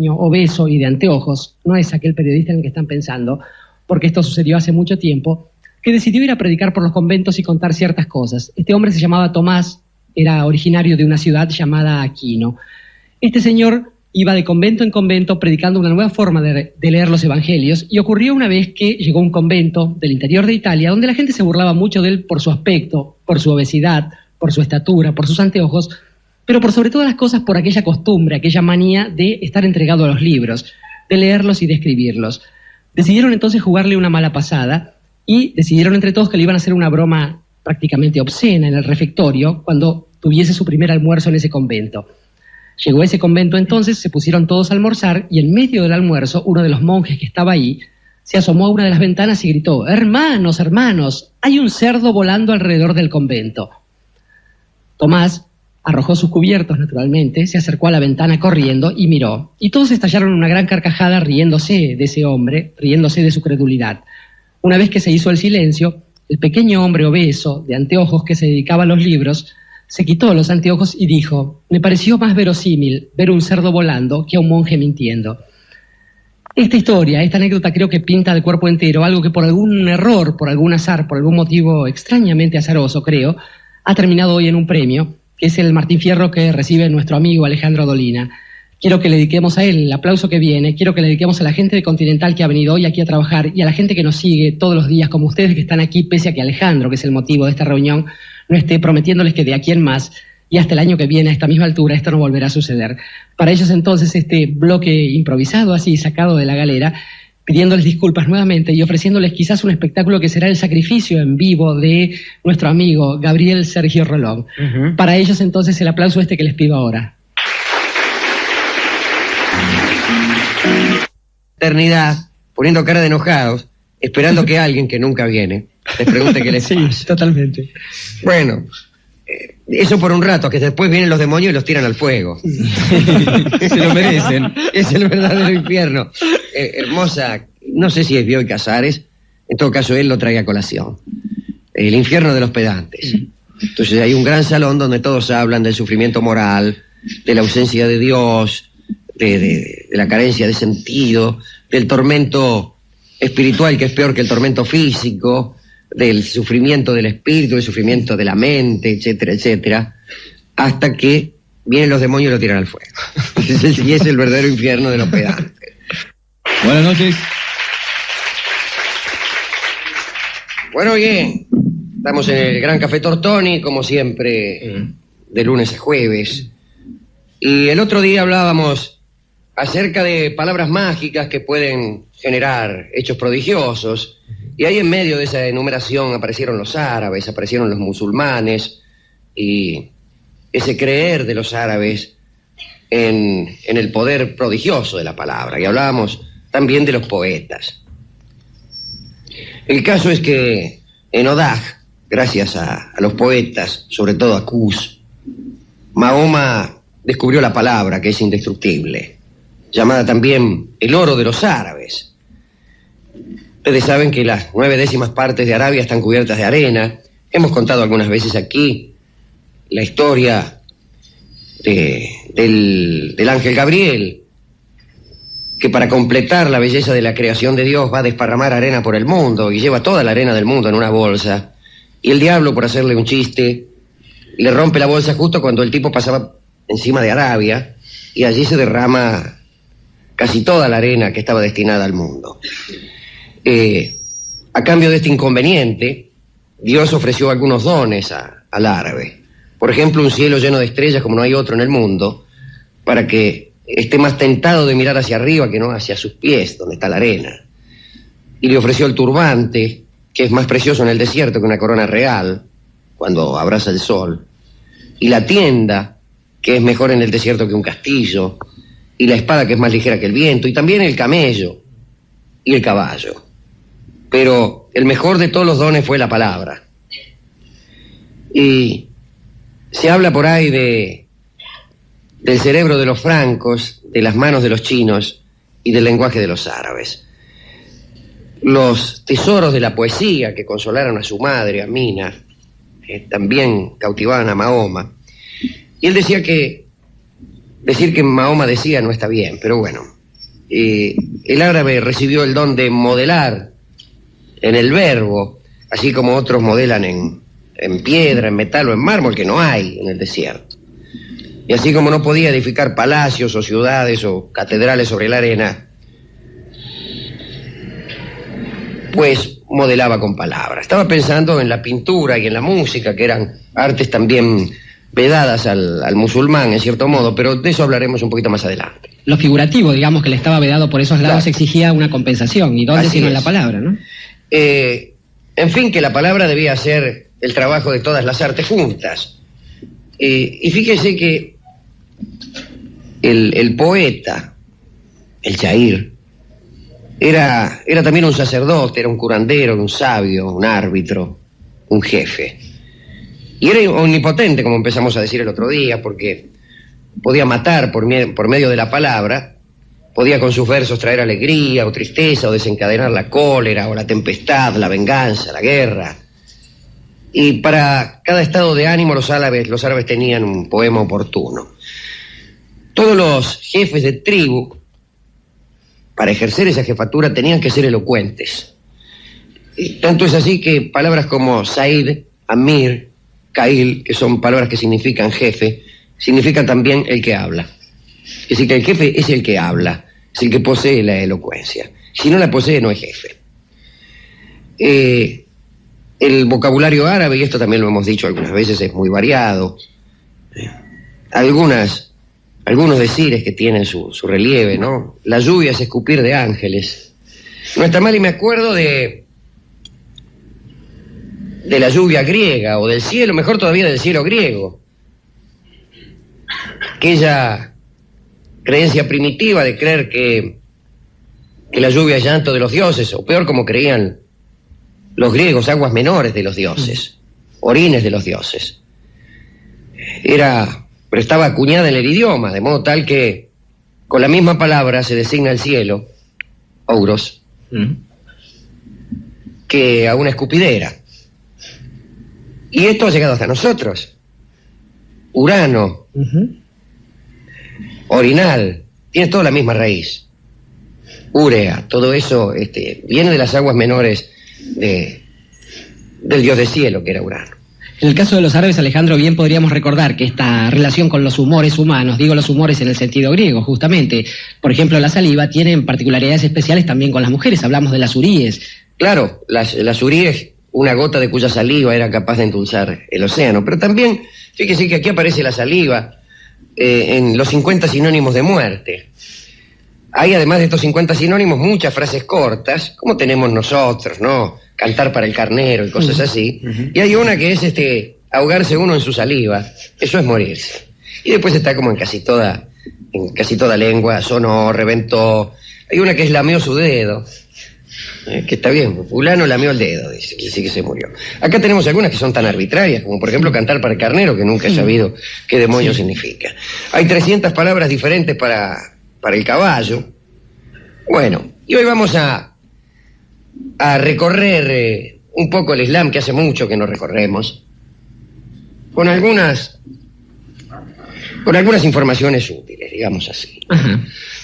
obeso y de anteojos, no es aquel periodista en el que están pensando, porque esto sucedió hace mucho tiempo, que decidió ir a predicar por los conventos y contar ciertas cosas. Este hombre se llamaba Tomás, era originario de una ciudad llamada Aquino. Este señor iba de convento en convento predicando una nueva forma de leer los evangelios, y ocurrió una vez que llegó a un convento del interior de Italia donde la gente se burlaba mucho de él por su aspecto, por su obesidad, por su estatura, por sus anteojos, pero por sobre todas las cosas por aquella costumbre, aquella manía de estar entregado a los libros, de leerlos y de escribirlos. Decidieron entonces jugarle una mala pasada y decidieron entre todos que le iban a hacer una broma prácticamente obscena en el refectorio cuando tuviese su primer almuerzo en ese convento. Llegó a ese convento entonces, se pusieron todos a almorzar y en medio del almuerzo uno de los monjes que estaba ahí se asomó a una de las ventanas y gritó: «Hermanos, hermanos, hay un cerdo volando alrededor del convento». Tomás arrojó sus cubiertos naturalmente, se acercó a la ventana corriendo y miró. Y todos estallaron una gran carcajada riéndose de ese hombre, riéndose de su credulidad. Una vez que se hizo el silencio, el pequeño hombre obeso, de anteojos que se dedicaba a los libros, se quitó los anteojos y dijo: «Me pareció más verosímil ver un cerdo volando que a un monje mintiendo». Esta historia, esta anécdota creo que pinta de cuerpo entero algo que por algún error, por algún azar, por algún motivo extrañamente azaroso, creo, ha terminado hoy en un premio, que es el Martín Fierro que recibe nuestro amigo Alejandro Dolina. Quiero que le dediquemos a él el aplauso que viene, quiero que le dediquemos a la gente de Continental que ha venido hoy aquí a trabajar y a la gente que nos sigue todos los días, como ustedes que están aquí, pese a que Alejandro, que es el motivo de esta reunión, no esté prometiéndoles que de aquí en más y hasta el año que viene a esta misma altura esto no volverá a suceder. Para ellos entonces este bloque improvisado así, sacado de la galera, pidiéndoles disculpas nuevamente y ofreciéndoles quizás un espectáculo que será el sacrificio en vivo de nuestro amigo Gabriel Sergio Rolón. Para ellos entonces el aplauso que les pido ahora. Eternidad, poniendo cara de enojados, esperando que alguien que nunca viene les pregunte qué les pasa. Sí, totalmente. Bueno, eso por un rato, que después vienen los demonios y los tiran al fuego. Se lo merecen. Es el verdadero infierno. Hermosa, no sé si es Bioy Casares, en todo caso él lo trae a colación. El infierno de los pedantes. Entonces hay un gran salón donde todos hablan del sufrimiento moral, de la ausencia de Dios, de la carencia de sentido, del tormento espiritual que es peor que el tormento físico, del sufrimiento del espíritu, del sufrimiento de la mente, etcétera, etcétera, hasta que vienen los demonios y lo tiran al fuego. Y es el verdadero infierno de los pedantes. Buenas noches. Bueno, bien, estamos en el Gran Café Tortoni, como siempre, de lunes a jueves. Y el otro día hablábamos acerca de palabras mágicas que pueden generar hechos prodigiosos. Y ahí en medio de esa enumeración aparecieron los árabes, aparecieron los musulmanes, y ese creer de los árabes en el poder prodigioso de la palabra. Y hablábamos también de los poetas. El caso es que en Odag, gracias a los poetas, sobre todo a Qus, Mahoma descubrió la palabra que es indestructible, llamada también el oro de los árabes. Ustedes saben que las 9/10 partes de Arabia están cubiertas de arena. Hemos contado algunas veces aquí la historia del ángel Gabriel, que para completar la belleza de la creación de Dios va a desparramar arena por el mundo y lleva toda la arena del mundo en una bolsa. Y el diablo, por hacerle un chiste, le rompe la bolsa justo cuando el tipo pasaba encima de Arabia y allí se derrama casi toda la arena que estaba destinada al mundo. A cambio de este inconveniente, Dios ofreció algunos dones al árabe. Por ejemplo, un cielo lleno de estrellas como no hay otro en el mundo, para que esté más tentado de mirar hacia arriba que no hacia sus pies, donde está la arena. Y le ofreció el turbante, que es más precioso en el desierto que una corona real, cuando abraza el sol. Y la tienda, que es mejor en el desierto que un castillo. Y la espada, que es más ligera que el viento. Y también el camello y el caballo. Pero el mejor de todos los dones fue la palabra. Y se habla por ahí del cerebro de los francos, de las manos de los chinos y del lenguaje de los árabes. Los tesoros de la poesía que consolaron a su madre, Amina, también cautivaban a Mahoma. Y él decía que decir que Mahoma decía no está bien, pero bueno. El árabe recibió el don de modelar en el verbo, así como otros modelan en piedra, en metal o en mármol, que no hay en el desierto. Y así como no podía edificar palacios o ciudades o catedrales sobre la arena, pues modelaba con palabras. Estaba pensando en la pintura y en la música, que eran artes también vedadas al musulmán, en cierto modo, pero de eso hablaremos un poquito más adelante. Lo figurativo, digamos, que le estaba vedado por esos lados, exigía una compensación. ¿Y dónde sino en la palabra, no? En fin, que la palabra debía ser el trabajo de todas las artes juntas. Y fíjese que el poeta, el shair, era también un sacerdote, era un curandero, un sabio, un árbitro, un jefe. Y era omnipotente, como empezamos a decir el otro día, porque podía matar por medio de la palabra, podía con sus versos traer alegría o tristeza o desencadenar la cólera o la tempestad, la venganza, la guerra. Y para cada estado de ánimo los árabes tenían un poema oportuno. Todos los jefes de tribu, para ejercer esa jefatura, tenían que ser elocuentes. Y tanto es así que palabras como Said, Amir, Kail, que son palabras que significan jefe, significan también el que habla. Es decir, que el jefe es el que habla, es el que posee la elocuencia. Si no la posee, no es jefe. El vocabulario árabe, y esto también lo hemos dicho algunas veces, es muy variado. Algunos decires que tienen su relieve, ¿no? La lluvia es escupir de ángeles. No está mal, y me acuerdo de la lluvia griega, o del cielo, mejor todavía del cielo griego. Aquella creencia primitiva de creer que la lluvia es llanto de los dioses, o peor, como creían los griegos, aguas menores de los dioses, orines de los dioses. Pero estaba acuñada en el idioma, de modo tal que con la misma palabra se designa el cielo, ouros, que a una escupidera. Y esto ha llegado hasta nosotros. Urano, orinal, tiene toda la misma raíz. Úrea, todo eso viene de las aguas menores del dios del cielo, que era Urano. En el caso de los árabes, Alejandro, bien podríamos recordar que esta relación con los humores humanos, digo los humores en el sentido griego, justamente, por ejemplo, la saliva tiene particularidades especiales también con las mujeres, hablamos de las huríes. Claro, las huríes, una gota de cuya saliva era capaz de endulzar el océano, pero también, fíjese que aquí aparece la saliva en los 50 sinónimos de muerte. Hay, además de estos 50 sinónimos, muchas frases cortas, como tenemos nosotros, ¿no? Cantar para el carnero y cosas así. Y hay una que es ahogarse uno en su saliva. Eso es morirse. Y después está como en casi toda lengua, sonó, reventó. Hay una que es lamió su dedo, que está bien, fulano lamió el dedo, dice que se murió. Acá tenemos algunas que son tan arbitrarias, como por ejemplo cantar para el carnero, que nunca he sabido qué demonios significa. Hay 300 palabras diferentes para el caballo. Bueno, y hoy vamos a recorrer un poco el Islam, que hace mucho que no recorremos, con algunas informaciones útiles, digamos así.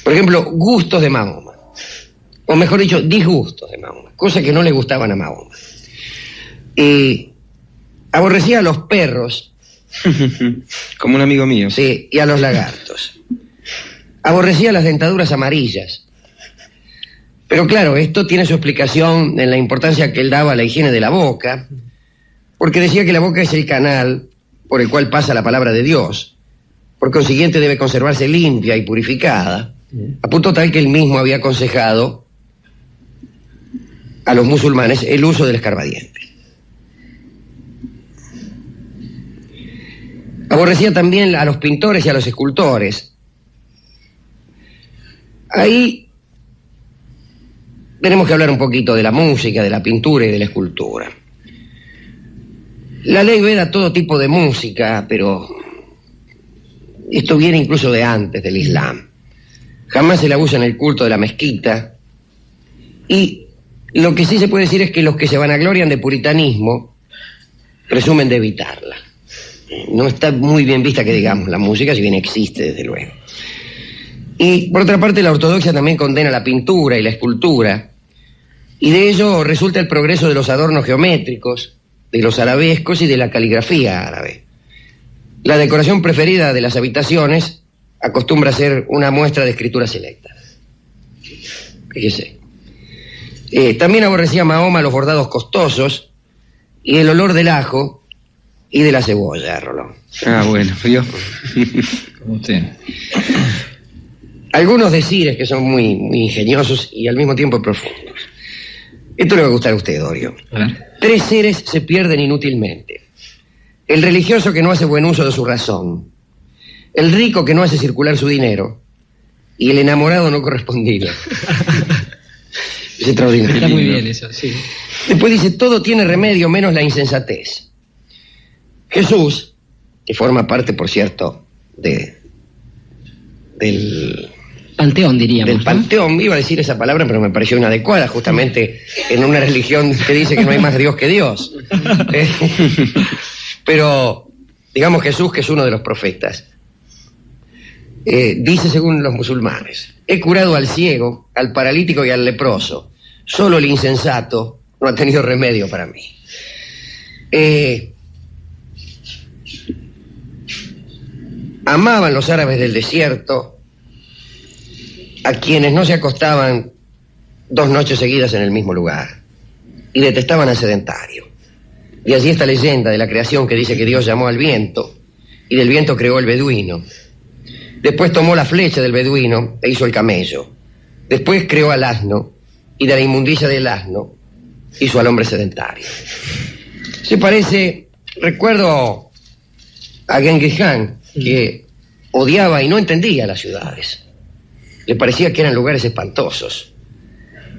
Por ejemplo, gustos de Mahoma, o mejor dicho, disgustos de Mahoma, cosas que no le gustaban a Mahoma. Aborrecía a los perros, como un amigo mío. Sí, y a los lagartos. Aborrecía las dentaduras amarillas. Pero claro, esto tiene su explicación en la importancia que él daba a la higiene de la boca, porque decía que la boca es el canal por el cual pasa la palabra de Dios. Por consiguiente debe conservarse limpia y purificada, a punto tal que él mismo había aconsejado a los musulmanes el uso del escarbadiente. Aborrecía también a los pintores y a los escultores. Ahí tenemos que hablar un poquito de la música, de la pintura y de la escultura. La ley veda todo tipo de música, pero esto viene incluso de antes del Islam. Jamás se la usa en el culto de la mezquita. Y lo que sí se puede decir es que los que se vanaglorian de puritanismo presumen de evitarla. No está muy bien vista, que digamos, la música, si bien existe, desde luego. Y por otra parte, la ortodoxia también condena la pintura y la escultura, y de ello resulta el progreso de los adornos geométricos, de los arabescos y de la caligrafía árabe. La decoración preferida de las habitaciones acostumbra a ser una muestra de escritura selecta. Fíjese. También aborrecía Mahoma los bordados costosos y el olor del ajo y de la cebolla, Rolón. Ah, bueno, yo. Como usted. Algunos decires que son muy, muy ingeniosos y al mismo tiempo profundos. Esto le va a gustar a usted, Dorio. A ver. 3 seres se pierden inútilmente. El religioso que no hace buen uso de su razón, el rico que no hace circular su dinero y el enamorado no correspondido. Es extraordinario. Está muy bien eso, sí. Después dice, todo tiene remedio menos la insensatez. Jesús, que forma parte, por cierto, del Panteón, diríamos. del panteón, iba a decir esa palabra, pero me pareció inadecuada, justamente en una religión que dice que no hay más Dios que Dios. Pero, digamos, Jesús, que es uno de los profetas, dice, según los musulmanes, he curado al ciego, al paralítico y al leproso. Solo el insensato no ha tenido remedio para mí. Amaban los árabes del desierto a quienes no se acostaban 2 noches seguidas en el mismo lugar, y detestaban al sedentario. Y allí esta leyenda de la creación que dice que Dios llamó al viento, y del viento creó el beduino. Después tomó la flecha del beduino e hizo el camello. Después creó al asno, y de la inmundicia del asno hizo al hombre sedentario. Se parece, recuerdo a Genghis Khan, que odiaba y no entendía las ciudades. Le parecía que eran lugares espantosos.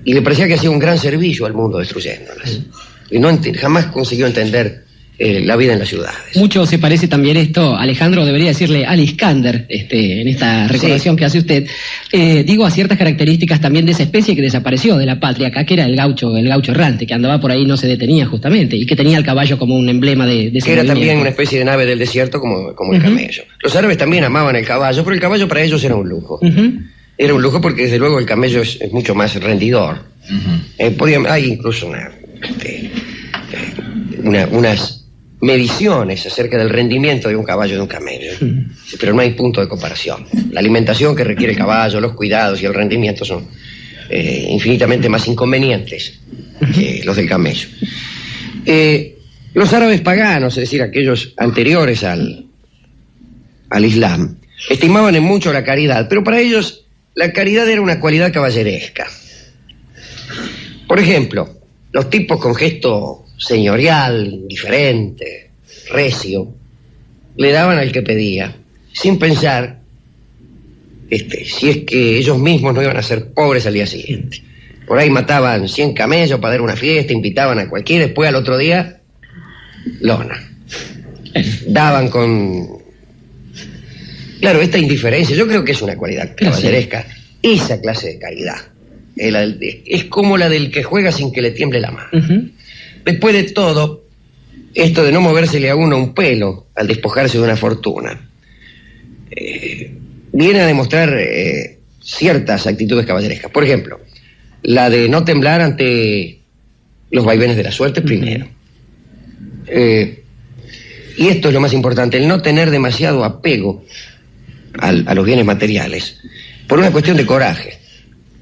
Y le parecía que hacía un gran servicio al mundo destruyéndolas. Y jamás consiguió entender la vida en las ciudades. Mucho se parece también esto, Alejandro, debería decirle al Iskander, en esta recordación que hace usted. Digo, a ciertas características también de esa especie que desapareció de la patria acá, que era el gaucho errante, que andaba por ahí y no se detenía justamente, y que tenía el caballo como un emblema de ese que era movimiento. también una especie de nave del desierto como el camello. Los árabes también amaban el caballo, pero el caballo para ellos era un lujo. Era un lujo porque desde luego el camello es mucho más rendidor. Hay incluso unas mediciones acerca del rendimiento de un caballo y de un camello, pero no hay punto de comparación. La alimentación que requiere el caballo, los cuidados y el rendimiento son infinitamente más inconvenientes que los del camello. Los árabes paganos, es decir, aquellos anteriores al Islam, estimaban en mucho la caridad, pero para ellos la caridad era una cualidad caballeresca. Por ejemplo, los tipos con gesto señorial, indiferente, recio, le daban al que pedía, sin pensar si es que ellos mismos no iban a ser pobres al día siguiente. Por ahí mataban 100 camellos para dar una fiesta, invitaban a cualquiera, después al otro día, lona. Daban con... Claro, esta indiferencia, yo creo que es una cualidad caballeresca, esa clase de caridad. Es como la del que juega sin que le tiemble la mano. Después de todo, esto de no movérsele a uno un pelo al despojarse de una fortuna, viene a demostrar ciertas actitudes caballerescas. Por ejemplo, la de no temblar ante los vaivenes de la suerte, primero. Y esto es lo más importante, el no tener demasiado apego a los bienes materiales, por una cuestión de coraje.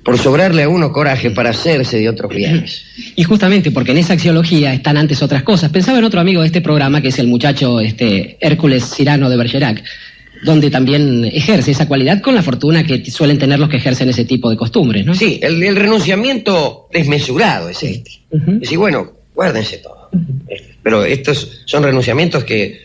Por sobrarle a uno coraje para hacerse de otros bienes. Y justamente porque en esa axiología están antes otras cosas. Pensaba en otro amigo de este programa, que es el muchacho Hércules Cyrano de Bergerac, donde también ejerce esa cualidad con la fortuna que suelen tener los que ejercen ese tipo de costumbres, ¿no? Sí, el renunciamiento desmesurado es este. Es decir, bueno, guárdense todo. Pero estos son renunciamientos que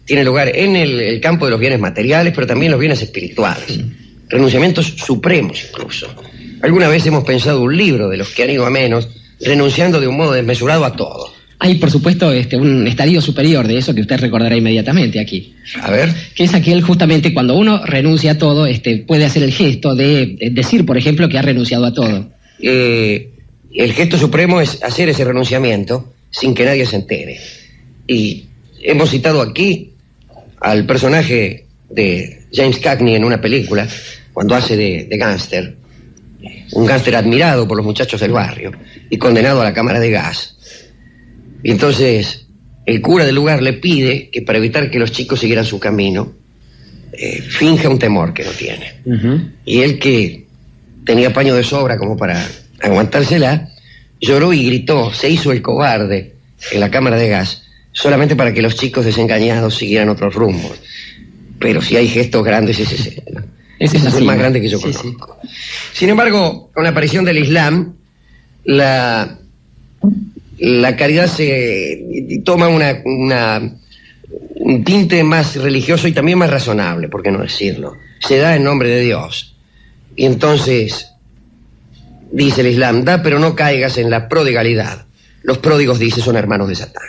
tienen lugar en el campo de los bienes materiales, pero también los bienes espirituales. Renunciamientos supremos incluso. Alguna vez hemos pensado un libro de los que han ido a menos, renunciando de un modo desmesurado a todo. Hay, por supuesto, un estadio superior de eso que usted recordará inmediatamente aquí. A ver. Que es aquel justamente cuando uno renuncia a todo, puede hacer el gesto de decir, por ejemplo, que ha renunciado a todo. El gesto supremo es hacer ese renunciamiento sin que nadie se entere. Y hemos citado aquí al personaje de James Cagney en una película, cuando hace de gángster, un gángster admirado por los muchachos del barrio y condenado a la cámara de gas. Y entonces el cura del lugar le pide que para evitar que los chicos siguieran su camino, finja un temor que no tiene. Y él, que tenía paño de sobra como para aguantársela, lloró y gritó, se hizo el cobarde en la cámara de gas, solamente para que los chicos desengañados siguieran otros rumbos. Pero si hay gestos grandes, ese es ¿no? Ese es el más grande que yo conozco. Sí. Sin embargo, con la aparición del Islam, la caridad se toma un tinte más religioso y también más razonable, por qué no decirlo. Se da en nombre de Dios. Y entonces, dice el Islam, da pero no caigas en la prodigalidad. Los pródigos, dice, son hermanos de Satán.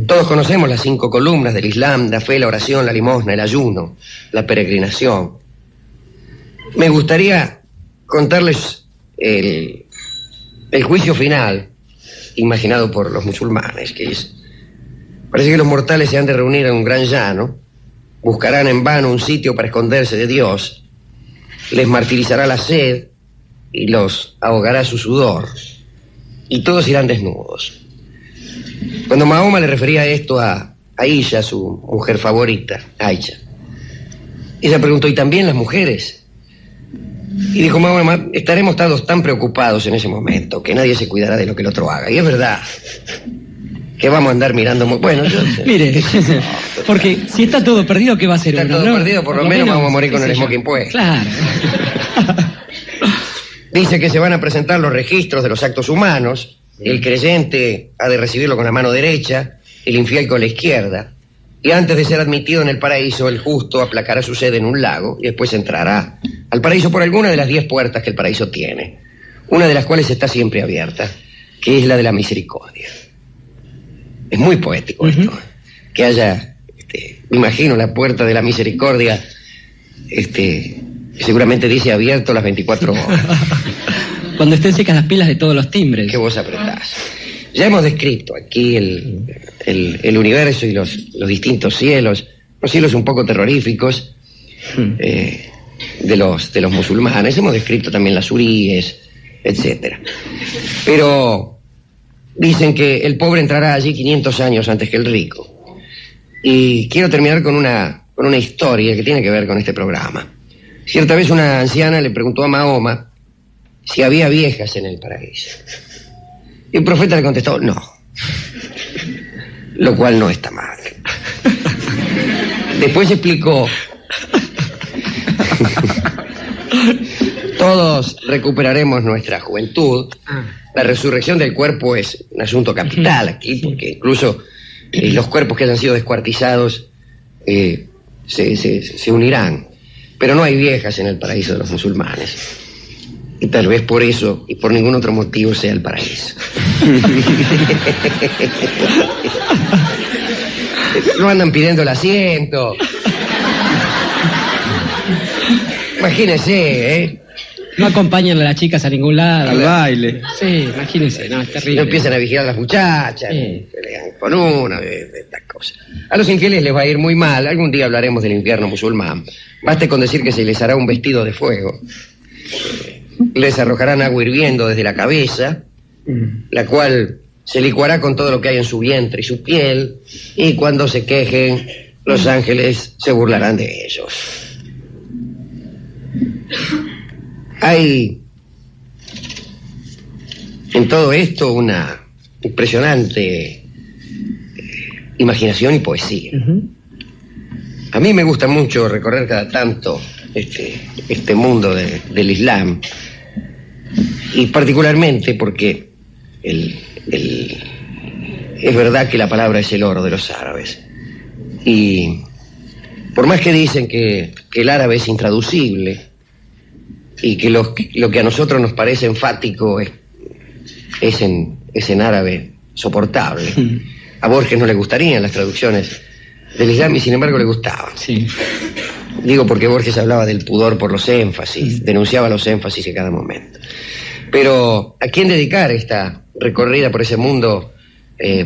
Todos conocemos las 5 columnas del Islam: la fe, la oración, la limosna, el ayuno, la peregrinación. Me gustaría contarles el juicio final imaginado por los musulmanes, que es: parece que los mortales se han de reunir en un gran llano, buscarán en vano un sitio para esconderse de Dios, les martirizará la sed y los ahogará su sudor, y todos irán desnudos. Cuando Mahoma le refería esto a Aisha, su mujer favorita, Aisha, ella preguntó: ¿y también las mujeres? Y dijo Mahoma: estaremos todos tan preocupados en ese momento que nadie se cuidará de lo que el otro haga. Y es verdad que vamos a andar mirando bueno, mire, porque si está todo perdido, ¿qué va a hacer uno? Está todo perdido, por lo menos vamos a morir con el smoking puesto. Claro. Dice que se van a presentar los registros de los actos humanos. El creyente ha de recibirlo con la mano derecha, el infiel con la izquierda, y antes de ser admitido en el paraíso, el justo aplacará su sed en un lago y después entrará al paraíso por alguna de las 10 puertas que el paraíso tiene, una de las cuales está siempre abierta, que es la de la misericordia. Es muy poético esto, que haya, me imagino, la puerta de la misericordia, seguramente dice abierto las 24 horas. Cuando estén secas las pilas de todos los timbres. Que vos apretás. Ya hemos descrito aquí el universo y los distintos cielos, los cielos un poco terroríficos de los musulmanes. Hemos descrito también las huríes, etc. Pero dicen que el pobre entrará allí 500 años antes que el rico. Y quiero terminar con una historia que tiene que ver con este programa. Cierta vez una anciana le preguntó a Mahoma si había viejas en el paraíso. Y el profeta le contestó: no. Lo cual no está mal. Después explicó: todos recuperaremos nuestra juventud. La resurrección del cuerpo es un asunto capital aquí, porque incluso los cuerpos que hayan sido descuartizados se unirán. Pero no hay viejas en el paraíso de los musulmanes. Y tal vez por eso y por ningún otro motivo sea el paraíso. No andan pidiendo el asiento. Imagínense, ¿eh? No acompañan a las chicas a ningún lado. Al baile. Sí, imagínense, no, es terrible. No empiezan a vigilar a las muchachas, pelean con una, de estas cosas. A los infieles les va a ir muy mal. Algún día hablaremos del infierno musulmán. Baste con decir que se les hará un vestido de fuego. Les arrojarán agua hirviendo desde la cabeza, la cual se licuará con todo lo que hay en su vientre y su piel, y cuando se quejen, los ángeles se burlarán de ellos. Hay en todo esto una impresionante imaginación y poesía. A mí me gusta mucho recorrer cada tanto este mundo del Islam, y particularmente porque es verdad que la palabra es el oro de los árabes, y por más que dicen que el árabe es intraducible y que lo que a nosotros nos parece enfático es en árabe soportable, a Borges no le gustarían las traducciones del Islam y sin embargo le gustaban. Sí. Digo porque Borges hablaba del pudor por los énfasis, denunciaba los énfasis en cada momento. Pero ¿a quién dedicar esta recorrida por ese mundo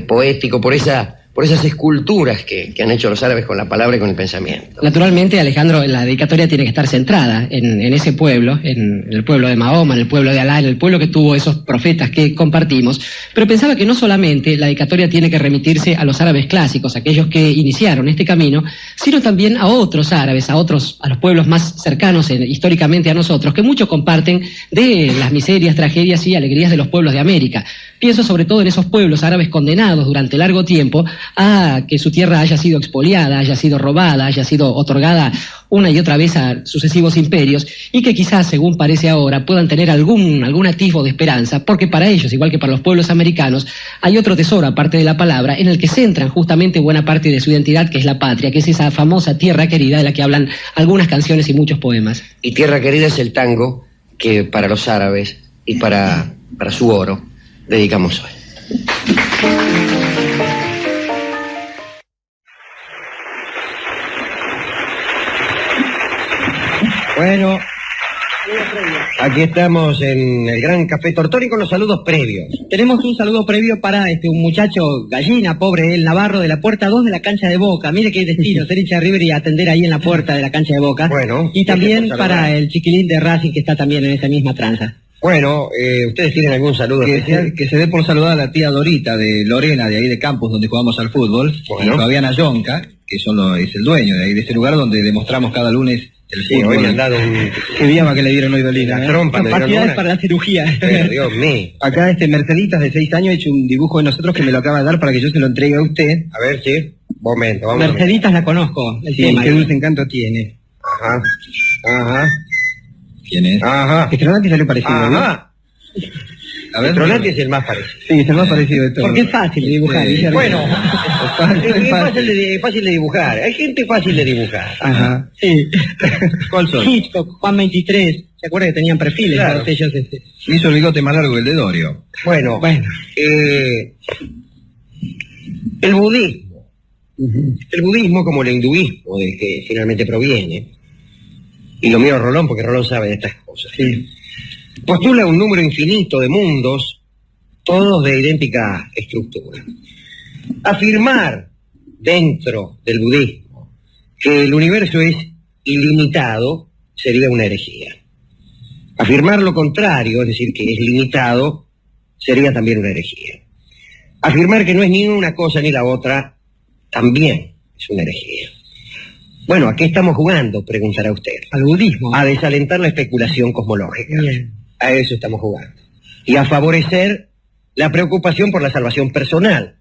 poético, por esa por esas esculturas que han hecho los árabes con la palabra y con el pensamiento. Naturalmente, Alejandro, la dedicatoria tiene que estar centrada en ese pueblo, en el pueblo de Mahoma, en el pueblo de Alá, en el pueblo que tuvo esos profetas que compartimos, pero pensaba que no solamente la dedicatoria tiene que remitirse a los árabes clásicos, aquellos que iniciaron este camino, sino también a otros árabes, a los pueblos más cercanos históricamente a nosotros, que mucho comparten de las miserias, tragedias y alegrías de los pueblos de América. Pienso sobre todo en esos pueblos árabes condenados durante largo tiempo a que su tierra haya sido expoliada, haya sido robada, haya sido otorgada una y otra vez a sucesivos imperios, y que quizás, según parece ahora, puedan tener algún atisbo de esperanza, porque para ellos, igual que para los pueblos americanos, hay otro tesoro, aparte de la palabra, en el que centran justamente buena parte de su identidad, que es la patria, que es esa famosa tierra querida de la que hablan algunas canciones y muchos poemas. Y tierra querida es el tango que para los árabes y para su oro dedicamos hoy. Bueno, aquí estamos en el Gran Café Tortoni con los saludos previos. Tenemos un saludo previo para un muchacho gallina, pobre, el Navarro, de la puerta 2 de la cancha de Boca. Mire qué destino, ser hincha de River y atender ahí en la puerta de la cancha de Boca. Bueno. Y también para el chiquilín de Racing, que está también en esa misma tranza. Bueno, ¿ustedes tienen algún saludo especial? Que se dé por saludar a la tía Dorita de Lorena, de ahí de Campos, donde jugamos al fútbol, Bueno. y Fabiana Yonca, que es el dueño de ahí, de este lugar donde demostramos cada lunes el Sí, fútbol. hoy me han dado un... Qué llama que le dieron hoy, Belina. La trompa me dieron Capacidades una. para la cirugía. Dios mío. Acá Merceditas de 6 años ha hecho un dibujo de nosotros que me lo acaba de dar para que yo se lo entregue a usted. A ver, sí. Momento, vamos a ver. Merceditas la conozco, el Sí, tema. qué dulce encanto tiene. Ajá. Ajá. ¿Quién es? Ajá. Estronati salió parecido, ¿no? Ajá. A ver. Petronati es el más parecido. Sí, es el más parecido de todos. Porque es fácil de dibujar. Sí. dice Bueno, Alberto. es fácil de dibujar. Hay gente fácil de dibujar. Ajá. Sí. ¿Cuál son? Hitchcock, Juan 23. ¿Se acuerda que tenían perfiles? Claro. Todos ellos. Me hizo el bigote más largo que el de Dorio. Bueno, Bueno. el budismo. El budismo, como el hinduismo, del que finalmente proviene, y lo miro a Rolón porque Rolón sabe de estas cosas, postula un número infinito de mundos, todos de idéntica estructura. Afirmar dentro del budismo que el universo es ilimitado sería una herejía. Afirmar lo contrario, es decir, que es limitado, sería también una herejía. Afirmar que no es ni una cosa ni la otra, también es una herejía. Bueno, ¿a qué estamos jugando?, preguntará usted. Al budismo. A desalentar la especulación cosmológica. Bien. A eso estamos jugando. Y a favorecer la preocupación por la salvación personal,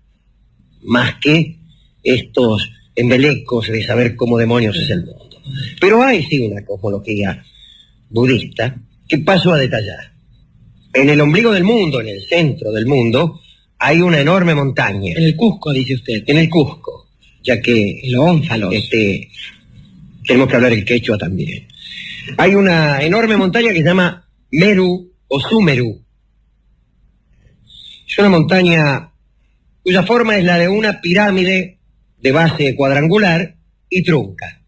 más que estos embelecos de saber cómo demonios es el mundo. Pero hay sí una cosmología budista que paso a detallar. En el ombligo del mundo, en el centro del mundo, hay una enorme montaña. En el Cusco, dice usted. En el Cusco, ya que En los ónfalos. tenemos que hablar el quechua también. Hay una enorme montaña que se llama Meru o Sumeru. Es una montaña cuya forma es la de una pirámide de base cuadrangular y trunca.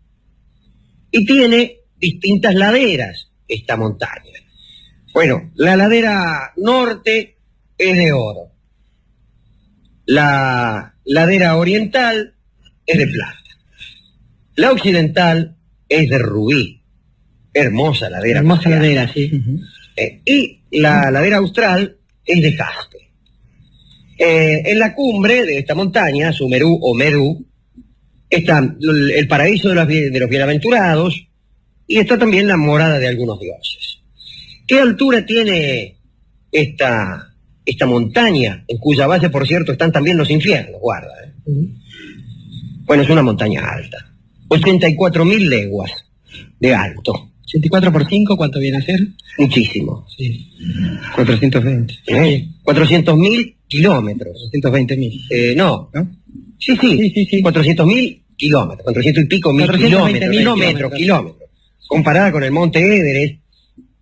Y tiene distintas laderas esta montaña. Bueno, la ladera norte es de oro. La ladera oriental es de plata. La occidental es de rubí. Hermosa ladera. Hermosa ladera, sí. Y la ladera austral es de jaspe. En la cumbre de esta montaña, Sumeru o Meru, está el paraíso de los bienaventurados y está también la morada de algunos dioses. ¿Qué altura tiene esta montaña, en cuya base, por cierto, están también los infiernos? Guarda. Bueno, es una montaña alta. 84.000 leguas de alto. 84 por 5, ¿cuánto viene a ser? Muchísimo. Sí. 420. 400.000 kilómetros. 420.000. No. ¿No? Sí. Sí. 400.000 kilómetros. 400 y pico mil 420.000 kilómetros. Kilómetros. Comparada con el monte Everest,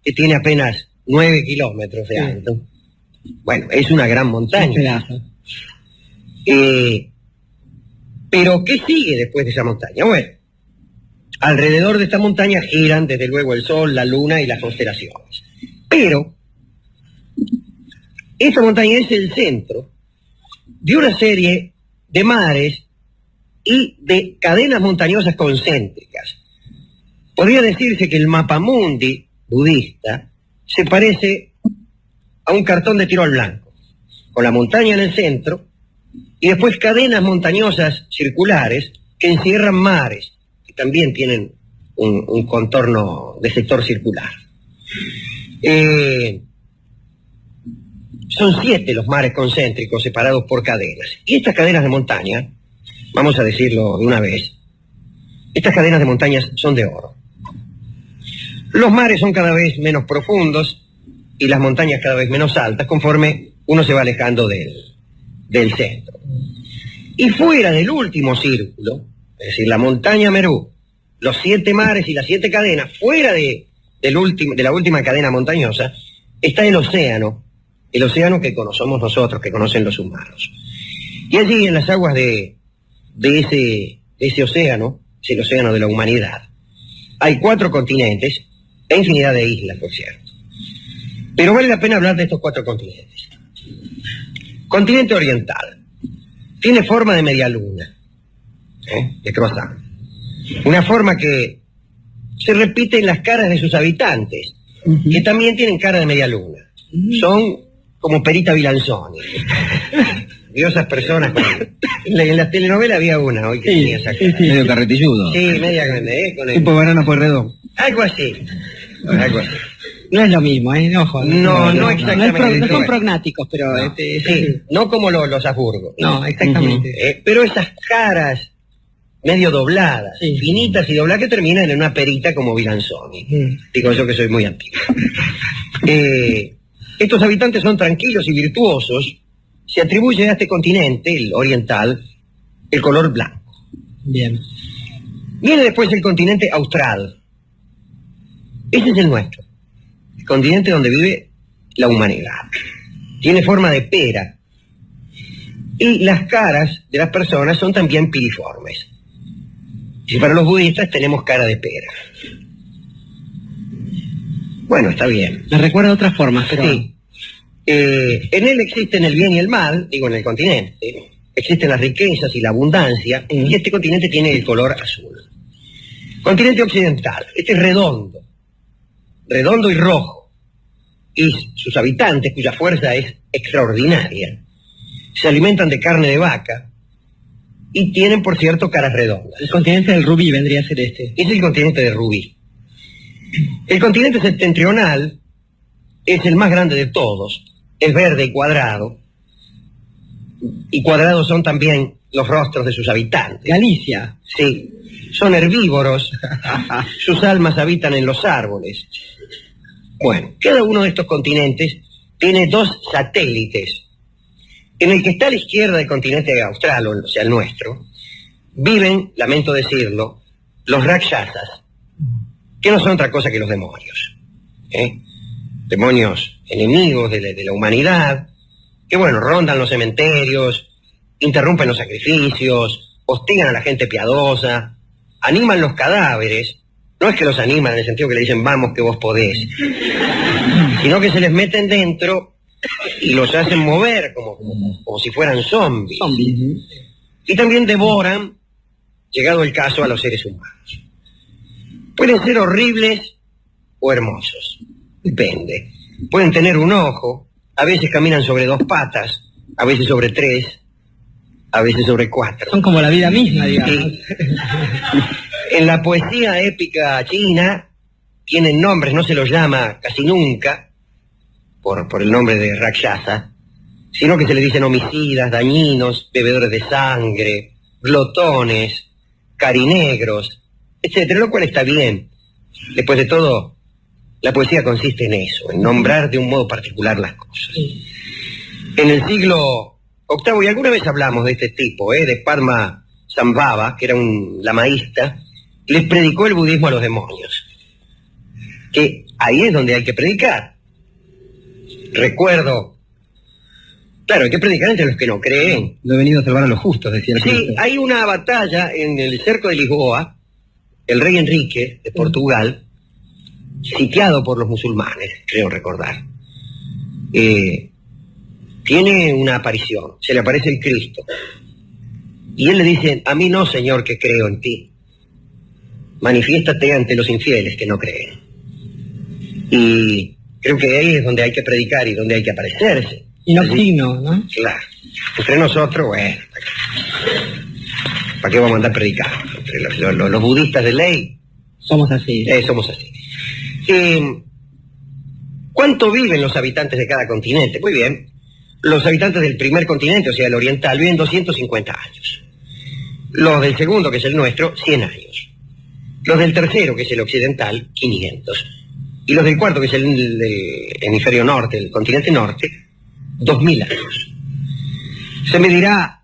que tiene apenas 9 kilómetros de alto. Bueno, es una gran Un montaña. pedazo. Pero, ¿qué sigue después de esa montaña? Bueno, alrededor de esta montaña giran, desde luego, el Sol, la Luna y las constelaciones. Pero, esta montaña es el centro de una serie de mares y de cadenas montañosas concéntricas. Podría decirse que el mapamundi budista se parece a un cartón de tiro al blanco, con la montaña en el centro y después cadenas montañosas circulares que encierran mares, que también tienen un contorno de sector circular. Son 7 los mares concéntricos separados por cadenas. Y estas cadenas de montaña, vamos a decirlo de una vez, estas cadenas de montañas son de oro. Los mares son cada vez menos profundos y las montañas cada vez menos altas conforme uno se va alejando del centro. Y fuera del último círculo, es decir, la montaña Merú, los 7 mares y las 7 cadenas, fuera de la última cadena montañosa, está el océano que conocemos nosotros, que conocen los humanos. Y allí en las aguas de ese océano, es el océano de la humanidad, hay 4 continentes e infinidad de islas, por cierto. Pero vale la pena hablar de estos 4 continentes. Continente oriental. Tiene forma de media luna, de croissant. Una forma que se repite en las caras de sus habitantes, que también tienen cara de media luna. Son como Perita Vilanzoni. Diosas personas. En la telenovela había una hoy que tenía esa cara. Medio carretilludo. Sí, media grande, con el... Tipo banana Pueyrredón. Algo así. No es lo mismo, ojo. No exactamente. No son prognáticos, pero... No, sí, no como los Habsburgo. No, exactamente. Pero esas caras medio dobladas, finitas y dobladas, que terminan en una perita como Vilanzoni. Digo yo que soy muy antiguo. Estos habitantes son tranquilos y virtuosos. Se atribuye a este continente, el oriental, el color blanco. Bien. Viene después el continente austral. Ese es el nuestro. El continente donde vive la humanidad. Tiene forma de pera. Y las caras de las personas son también piriformes. Y para los budistas tenemos cara de pera. Bueno, está bien. Me recuerda a otras formas, pero... Sí. En él existen el bien y el mal, digo, en el continente. Existen las riquezas y la abundancia, y este continente tiene el color azul. Continente occidental. Este es redondo y rojo. Y sus habitantes, cuya fuerza es extraordinaria, se alimentan de carne de vaca y tienen, por cierto, caras redondas. El continente del rubí vendría a ser este. Es el continente de rubí. El continente septentrional es el más grande de todos. Es verde y cuadrado. Y cuadrados son también los rostros de sus habitantes. Galicia. Sí. Son herbívoros. Sus almas habitan en los árboles. Bueno, cada uno de estos continentes tiene 2 satélites. En el que está a la izquierda del continente austral, o sea, el nuestro, viven, lamento decirlo, los rakshasas, que no son otra cosa que los demonios. Demonios enemigos de la humanidad, que bueno, rondan los cementerios, interrumpen los sacrificios, hostigan a la gente piadosa, animan los cadáveres. No es que los animan en el sentido que le dicen vamos que vos podés, sino que se les meten dentro y los hacen mover como si fueran zombies. Y también devoran, llegado el caso, a los seres humanos. Pueden ser horribles o hermosos, depende. Pueden tener un ojo, a veces caminan sobre 2 patas, a veces sobre 3, a veces sobre 4. Son como la vida misma, digamos. Sí. En la poesía épica china tienen nombres, no se los llama casi nunca por el nombre de Rakshasa, sino que se les dicen homicidas, dañinos, bebedores de sangre, glotones, carinegros, etcétera, lo cual está bien. Después de todo, la poesía consiste en eso, en nombrar de un modo particular las cosas. En el siglo VIII, y alguna vez hablamos de este tipo, de Padma Sambhava, que era un lamaísta, les predicó el budismo a los demonios. Que ahí es donde hay que predicar. Recuerdo, claro, hay que predicar entre los que no creen. No he venido a salvar a los justos, decía el Sí, Cristo. hay una batalla en el cerco de Lisboa. El rey Enrique de Portugal, sitiado por los musulmanes, creo recordar, tiene una aparición, se le aparece el Cristo. Y él le dice, a mí no, Señor, que creo en ti. Manifiéstate ante los infieles que no creen. Y creo que ahí es donde hay que predicar y donde hay que aparecerse. Y no signo, ¿no? Claro. Entre nosotros, bueno, ¿para qué vamos a andar predicando? Entre los budistas de ley. Somos así. Somos así. ¿Cuánto viven los habitantes de cada continente? Muy bien. Los habitantes del primer continente, o sea, el oriental, viven 250 años. Los del segundo, que es el nuestro, 100 años. Los del tercero, que es el occidental, 500. Y los del cuarto, que es el hemisferio norte, el continente norte, 2000 años. Se me dirá,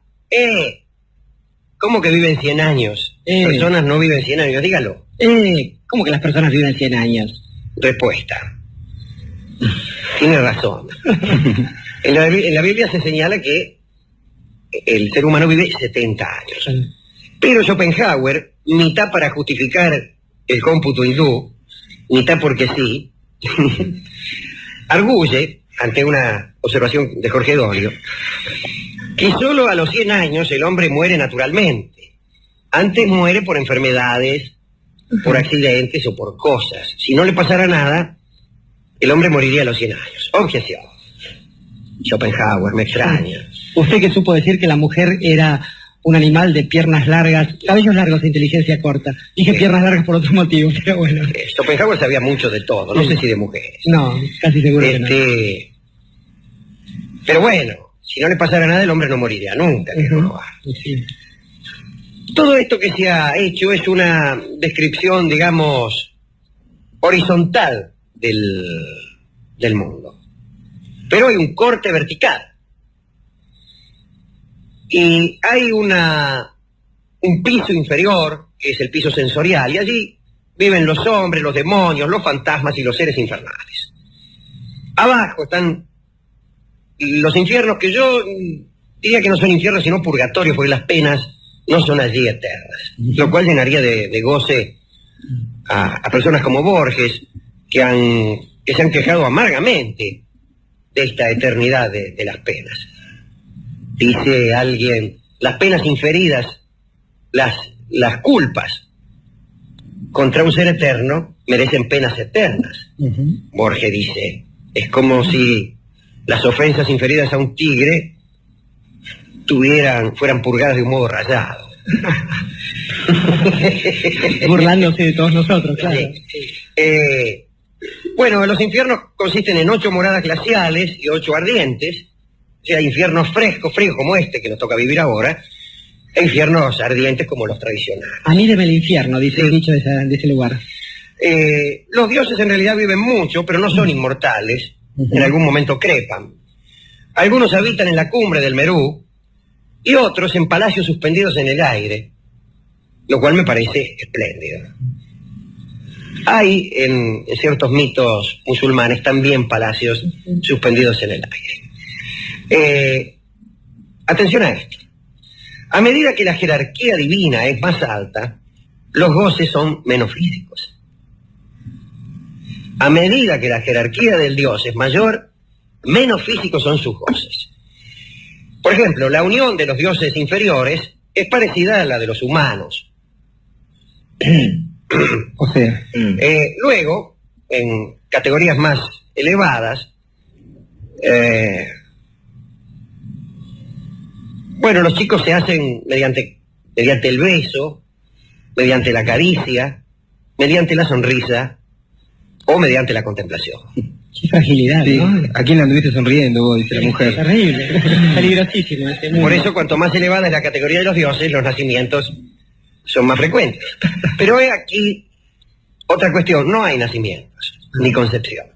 ¿cómo que viven 100 años? Personas no viven 100 años, dígalo. ¿Cómo que las personas viven 100 años? Respuesta. Tiene razón. En la Biblia se señala que el ser humano vive 70 años. Pero Schopenhauer, mitad para justificar el cómputo hindú, mitad porque sí, arguye, ante una observación de Jorge Dorio, que solo a los 100 años el hombre muere naturalmente. Antes muere por enfermedades, por accidentes o por cosas. Si no le pasara nada, el hombre moriría a los 100 años. Objeción. Schopenhauer, me extraña. Usted que supo decir que la mujer era un animal de piernas largas, cabellos largos e inteligencia corta. Dije piernas largas por otro motivo, pero bueno. Schopenhauer sabía mucho de todo, no sé si de mujeres. No, casi seguro que no. Pero bueno, si no le pasara nada, el hombre no moriría nunca. Sí. Todo esto que se ha hecho es una descripción, digamos, horizontal del mundo. Pero hay un corte vertical. Y hay un piso inferior, que es el piso sensorial, y allí viven los hombres, los demonios, los fantasmas y los seres infernales. Abajo están los infiernos, que yo diría que no son infiernos sino purgatorios, porque las penas no son allí eternas, lo cual llenaría de goce a personas como Borges, que se han quejado amargamente de esta eternidad de las penas. Dice alguien, las penas inferidas, las culpas contra un ser eterno merecen penas eternas. Borges dice, es como si las ofensas inferidas a un tigre fueran purgadas de un modo rayado. Burlándose de todos nosotros, claro. Bueno, los infiernos consisten en 8 moradas glaciales y 8 ardientes. O sea, infiernos fríos como este que nos toca vivir ahora, e infiernos ardientes como los tradicionales. Anídeme el infierno, dice el dicho de ese lugar. Los dioses en realidad viven mucho, pero no son inmortales. En algún momento crepan. Algunos habitan en la cumbre del Merú y otros en palacios suspendidos en el aire, lo cual me parece espléndido. Hay en ciertos mitos musulmanes también palacios suspendidos en el aire. Atención a esto. A medida que la jerarquía divina es más alta, los goces son menos físicos. A medida que la jerarquía del Dios es mayor, menos físicos son sus goces. Por ejemplo, la unión de los dioses inferiores es parecida a la de los humanos. O sea, luego, en categorías más elevadas, bueno, los chicos se hacen mediante el beso, mediante la caricia, mediante la sonrisa o mediante la contemplación. Qué fragilidad, Sí, ¿no? ¿a quién la anduviste sonriendo vos? Dice la mujer. Terrible, peligrosísimo este mundo. Por eso, cuanto más elevada es la categoría de los dioses, los nacimientos son más frecuentes. Pero hay aquí otra cuestión, no hay nacimientos, ni concepción.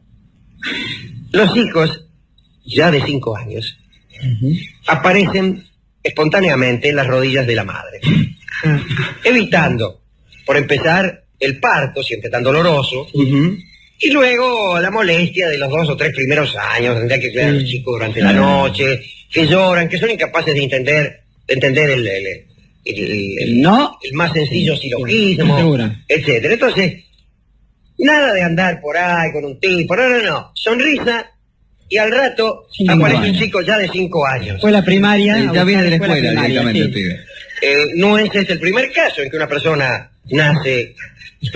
Los hijos, ya de 5 años, aparecen espontáneamente en las rodillas de la madre, evitando, por empezar, el parto, siempre tan doloroso, y luego la molestia de los 2 o 3 primeros años, tendría que cuidar a los chicos durante la noche, que lloran, que son incapaces de entender el más sencillo silogismo, etcétera. Entonces, nada de andar por ahí con un tipo, no. Sonrisa, y al rato aparece un chico ya de 5 años. Fue la primaria. Ya viene de la fue escuela primaria, directamente sí. el pibe. No ese es el primer caso en que una persona nace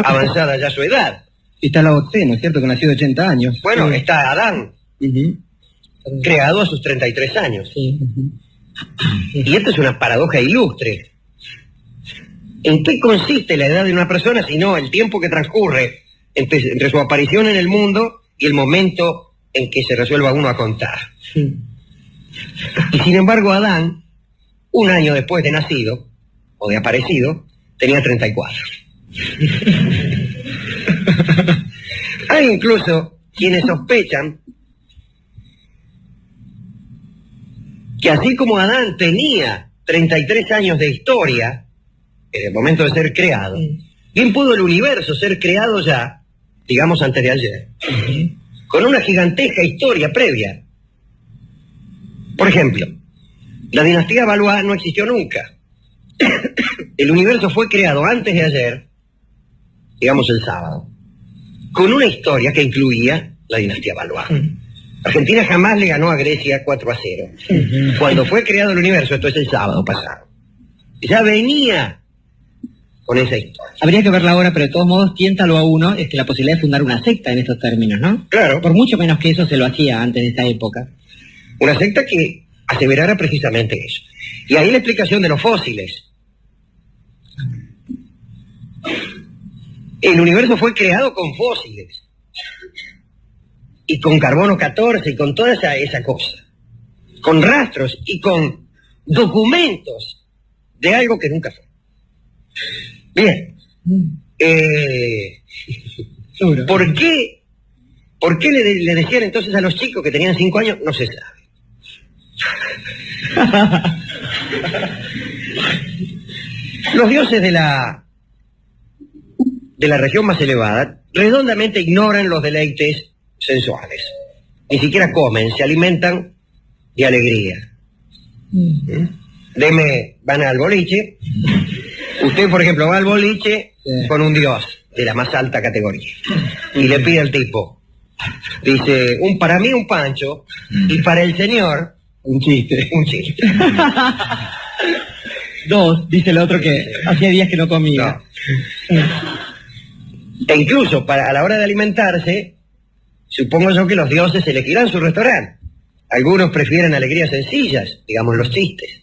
avanzada ya a su edad. Está la Oxé, ¿no es cierto? Que nació de 80 años. Bueno, Sí. está Adán, creado a sus 33 años. Sí. Y esta es una paradoja ilustre. ¿En qué consiste la edad de una persona sino el tiempo que transcurre entre su aparición en el mundo y el momento en que se resuelva uno a contar? Sí. Y sin embargo, Adán, un año después de nacido, o de aparecido, tenía 34. Hay incluso quienes sospechan que así como Adán tenía 33 años de historia en el momento de ser creado, bien pudo el universo ser creado ya, digamos antes de ayer, con una gigantesca historia previa. Por ejemplo, la dinastía Valois no existió nunca. El universo fue creado antes de ayer, digamos el sábado, con una historia que incluía la dinastía Valois. Argentina jamás le ganó a Grecia 4-0. Cuando fue creado el universo, esto es el sábado pasado, ya venía con esa historia. Habría que verla ahora, pero de todos modos tiéntalo a uno la posibilidad de fundar una secta en estos términos, ¿no? Claro, Por mucho menos que eso se lo hacía antes de esta época. una secta que aseverara precisamente eso. Y ahí la explicación de los fósiles. El universo fue creado con fósiles. Y con carbono 14 y con toda esa cosa. Con rastros y con documentos de algo que nunca fue. Bien. Seguro. ¿Por qué le decían entonces a los chicos que tenían 5 años? No se sabe. Los dioses de la región más elevada redondamente ignoran los deleites sensuales. Ni siquiera comen, se alimentan de alegría. Van al boliche. Usted, por ejemplo, va al boliche con un dios de la más alta categoría y le pide al tipo, dice, para mí un pancho y para el señor Un chiste. un chiste. 2, dice el otro que hacía días que no comía. E incluso a la hora de alimentarse, supongo yo que los dioses elegirán su restaurante. Algunos prefieren alegrías sencillas, digamos los chistes.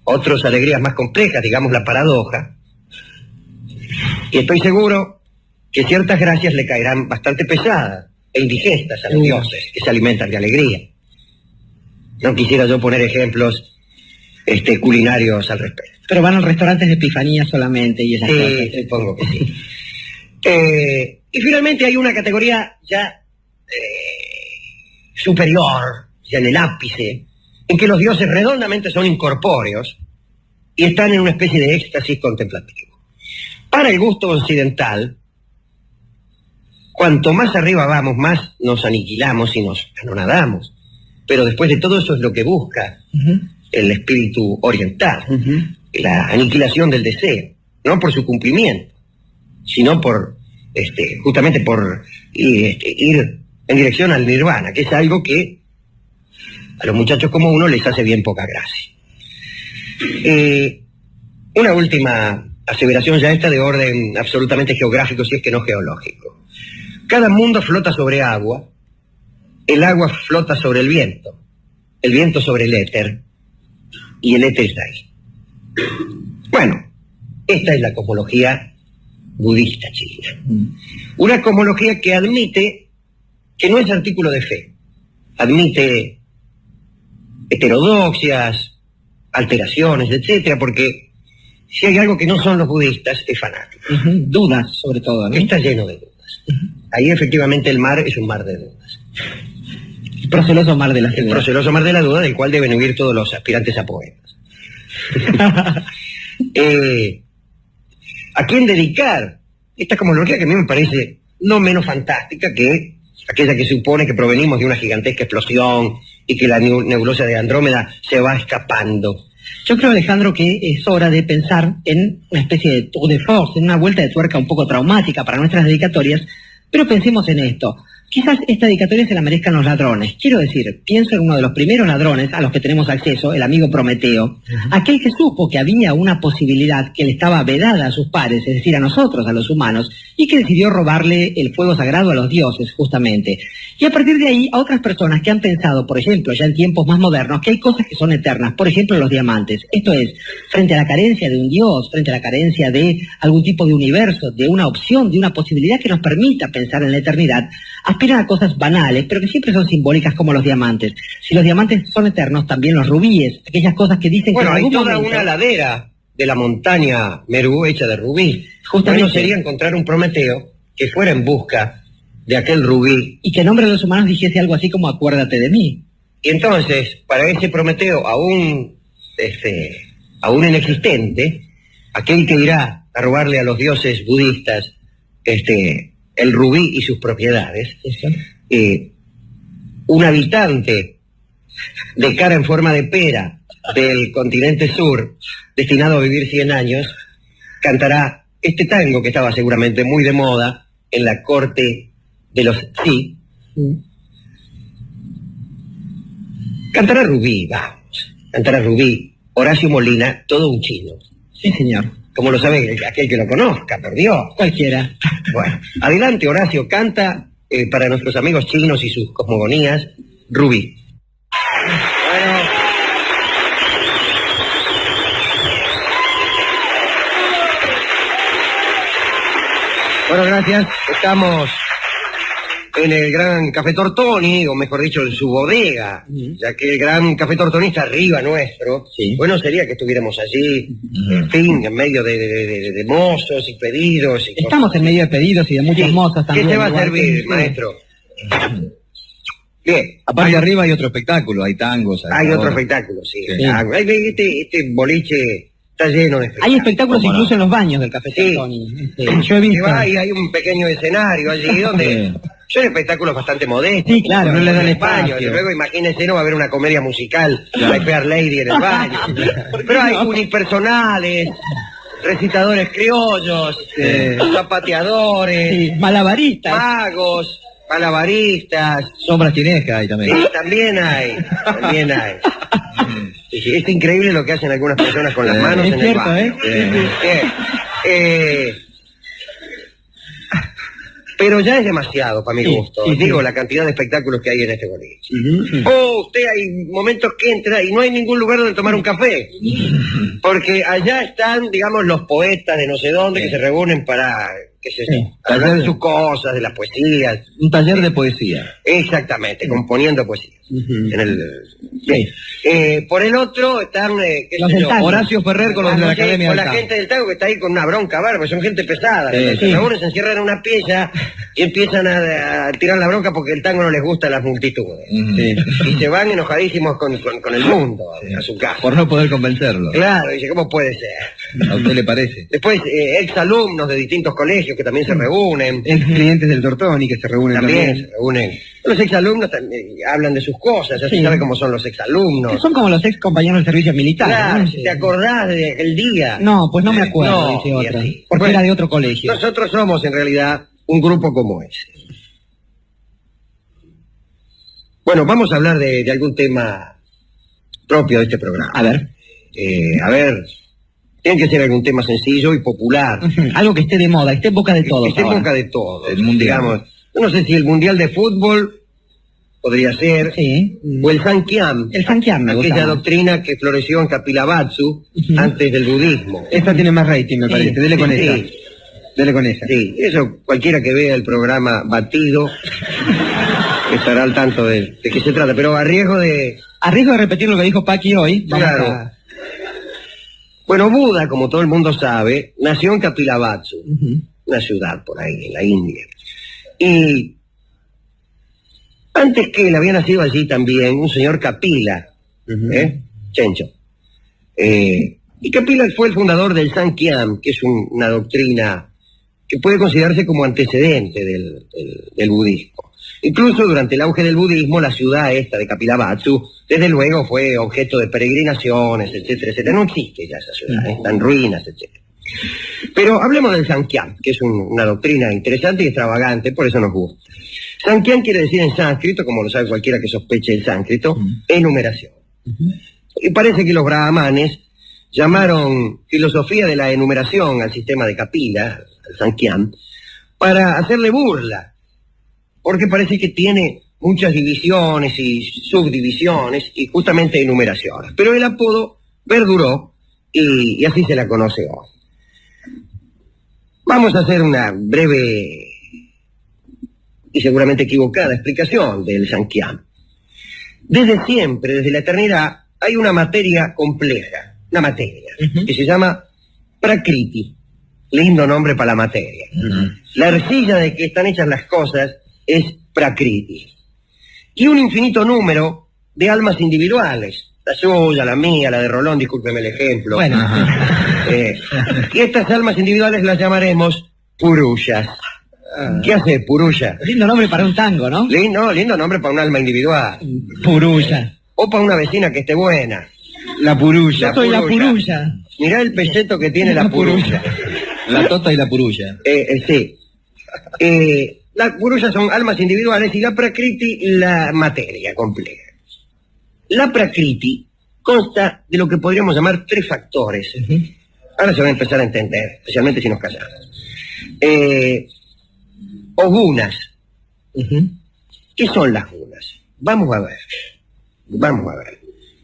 Otros alegrías más complejas, digamos la paradoja. Y estoy seguro que ciertas gracias le caerán bastante pesadas e indigestas a los dioses que se alimentan de alegría. No quisiera yo poner ejemplos culinarios al respecto. Pero van a restaurantes de epifanía solamente y esas cosas. Supongo que sí. Y finalmente hay una categoría ya superior, ya en el ápice, en que los dioses redondamente son incorpóreos y están en una especie de éxtasis contemplativo. Para el gusto occidental, cuanto más arriba vamos, más nos aniquilamos y nos anonadamos. Pero después de todo eso es lo que busca el espíritu oriental, la aniquilación del deseo, no por su cumplimiento, sino por justamente por ir en dirección al nirvana, que es algo que a los muchachos como uno les hace bien poca gracia. Una última aseveración ya esta de orden absolutamente geográfico, si es que no geológico. Cada mundo flota sobre agua, el agua flota sobre el viento sobre el éter, y el éter está ahí. Bueno, esta es la cosmología budista china. Una cosmología que admite que no es artículo de fe, admite heterodoxias, alteraciones, etcétera, porque si hay algo que no son los budistas, es fanático. Dudas, sobre todo, ¿no? Está lleno de dudas. Ahí efectivamente el mar es un mar de dudas. El proceloso mar de las El dudas. proceloso mar de la duda, del cual deben huir todos los aspirantes a poetas. ¿A quién dedicar esta cosmología que a mí me parece no menos fantástica que aquella que supone que provenimos de una gigantesca explosión y que la nebulosa de Andrómeda se va escapando? Yo creo, Alejandro, que es hora de pensar en una especie de tour de force, en una vuelta de tuerca un poco traumática para nuestras dedicatorias, pero pensemos en esto. Quizás esta dedicatoria se la merezcan los ladrones. Quiero decir, pienso en uno de los primeros ladrones a los que tenemos acceso, el amigo Prometeo, aquel que supo que había una posibilidad que le estaba vedada a sus pares, es decir, a nosotros, a los humanos, y que decidió robarle el fuego sagrado a los dioses, justamente. Y a partir de ahí, a otras personas que han pensado, por ejemplo, ya en tiempos más modernos, que hay cosas que son eternas, por ejemplo, los diamantes. Esto es, frente a la carencia de un dios, frente a la carencia de algún tipo de universo, de una opción, de una posibilidad que nos permita pensar en la eternidad, aspiran a cosas banales, pero que siempre son simbólicas como los diamantes. Si los diamantes son eternos, también los rubíes, aquellas cosas que dicen Bueno, que en hay algún toda momento... una ladera de la montaña Merú hecha de rubí. Justamente. Bueno sería encontrar un Prometeo que fuera en busca de aquel rubí. Y que en nombre de los humanos dijese algo así como acuérdate de mí. Y entonces, para ese Prometeo aún inexistente, aquel que irá a robarle a los dioses budistas el rubí y sus propiedades, un habitante de cara en forma de pera del continente sur, destinado a vivir 100 años, cantará este tango que estaba seguramente muy de moda en la corte de los sí. Cantará Rubí, vamos, cantará Rubí, Horacio Molina, todo un chino. Sí, señor. Como lo sabe aquel que lo conozca, por Dios. Cualquiera. Bueno, adelante Horacio, canta para nuestros amigos chinos y sus cosmogonías, Rubí. Bueno, gracias. Estamos en el Gran Café Tortoni, o mejor dicho, en su bodega, ya que el Gran Café Tortoni está arriba nuestro. Sí. Bueno sería que estuviéramos allí, en fin, en medio de mozos y pedidos. Y Estamos en medio de pedidos y de muchos mozos también. ¿Qué se va a igual servir, que- maestro? Bien. Aparte arriba hay otro espectáculo, hay tangos. Hay otro ahora. espectáculo, sí. Sí. Este boliche está lleno de espectáculos. Hay espectáculos ¿Cómo no? incluso en los baños del Café Sí. Tortoni. Yo he Que visto. va y hay un pequeño escenario allí donde Sí. son espectáculos bastante modestos. Sí, claro, no le dan En el baño. espacio. Luego imagínense, no va a haber una comedia musical, My Fair Lady en el baño. Pero hay unipersonales, recitadores criollos, zapateadores, Sí, malabaristas. magos, malabaristas. Sombras chinescas hay también. Sí, también hay. Sí, sí, es increíble lo que hacen algunas personas con las manos Es en cierto, el baño. ¿eh? Bien. Pero ya es demasiado para mi Sí, gusto. sí, sí. Digo, la cantidad de espectáculos que hay en este boliche. Oh, usted hay momentos que entra y no hay ningún lugar donde tomar un café. Porque allá están, digamos, los poetas de no sé dónde que se reúnen para, qué sé yo, Sí. hablar de sus cosas, de las poesías. Un taller de poesía. Exactamente, componiendo poesías. En el, bien. Por el otro están, qué Los sé del yo, tango. Horacio Ferrer con los de la sí, Academia con del la Tango. gente del tango que está ahí con una bronca bárbara, son gente pesada. Sí, Se sí. reúnen, se encierran en una pieza y empiezan a tirar la bronca porque el tango no les gusta a las multitudes. Sí. Y se van enojadísimos con el mundo a su casa. Por no poder convencerlo. Claro, dice, ¿cómo puede ser? ¿A usted le parece? Después, exalumnos de distintos colegios que también se reúnen. Ex clientes del Tortoni que se reúnen También también. se reúnen. Los exalumnos también hablan de sus cosas, ya se Sí. sabe cómo son los exalumnos. Son como los ex compañeros del servicio militar. Claro, ¿no? si te acordás de aquel día. No, pues no me acuerdo, No, dice y otra. así. Porque Bueno, era de otro colegio. Nosotros somos en realidad un grupo como ese. Bueno, vamos a hablar de algún tema propio de este programa. A ver. Tiene que ser algún tema sencillo y popular. Algo que esté de moda, que esté en boca de todos. Que esté en ahora. boca de todos. El mundial. Digamos, yo no sé si el mundial de fútbol podría ser, Sí. o el Sankyam, El Sankyam me gusta aquella más. doctrina que floreció en Kapilavatsu antes del budismo. Esta tiene más rating, me parece. Dele con Sí, esa. sí. Dele con esa. Sí, eso cualquiera que vea el programa Batido estará al tanto de qué se trata, pero a riesgo de... A riesgo de repetir lo que dijo Paqui hoy, vamos Claro. a... Bueno, Buda, como todo el mundo sabe, nació en Kapilavatsu, Ujú. una ciudad por ahí, en la India. Y antes que él había nacido allí también un señor Kapila, Chencho. Y Kapila fue el fundador del Sankyam, que es una doctrina que puede considerarse como antecedente del budismo. Incluso durante el auge del budismo, la ciudad esta de Kapilavatsu, desde luego fue objeto de peregrinaciones, etcétera, etcétera. No existe ya esa ciudad, está en ruinas, etcétera. Pero hablemos del Sankyam, que es una doctrina interesante y extravagante, por eso nos gusta. Sankhya quiere decir en sánscrito, como lo sabe cualquiera que sospeche el sánscrito, enumeración. Y parece que los brahmanes llamaron filosofía de la enumeración al sistema de Kapila, al Sankhya, para hacerle burla, porque parece que tiene muchas divisiones y subdivisiones y justamente enumeraciones. Pero el apodo perduró y así se la conoce hoy. Vamos a hacer una breve y seguramente equivocada explicación del Sankhya. Desde siempre, desde la eternidad, hay una materia compleja, una materia, que se llama Prakriti. Lindo nombre para la materia. La arcilla de que están hechas las cosas es Prakriti. Y un infinito número de almas individuales. La suya, la mía, la de Rolón, discúlpeme el ejemplo. Bueno. Y estas almas individuales las llamaremos Purushas. ¿Qué hace Purusha? Lindo nombre para un tango, ¿no? Lindo nombre para un alma individual. Purusha. O para una vecina que esté buena. La purulla. Yo soy la Purusha. Mirá el peseto que tiene la Purusha. La tota y la purulla. Sí. Las Purusas son almas individuales y la Prakriti la materia compleja. La Prakriti consta de lo que podríamos llamar tres factores. Ahora se va a empezar a entender, especialmente si nos callamos. O gunas. ¿Qué son las gunas? Vamos a ver.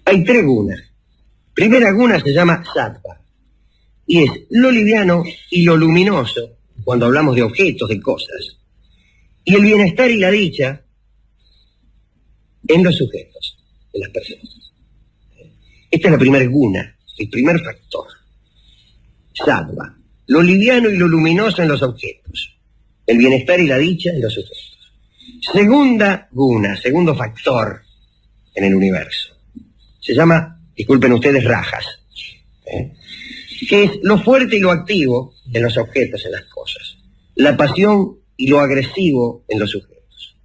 Hay tres gunas. Primera guna se llama sattva. Y es lo liviano y lo luminoso, cuando hablamos de objetos, de cosas. Y el bienestar y la dicha en los sujetos, en las personas. Esta es la primera guna, el primer factor. Sattva. Lo liviano y lo luminoso en los objetos. El bienestar y la dicha en los sujetos. Segunda guna, segundo factor en el universo. Se llama, disculpen ustedes, rajas. Que es lo fuerte y lo activo en los objetos, en las cosas. La pasión y lo agresivo en los sujetos.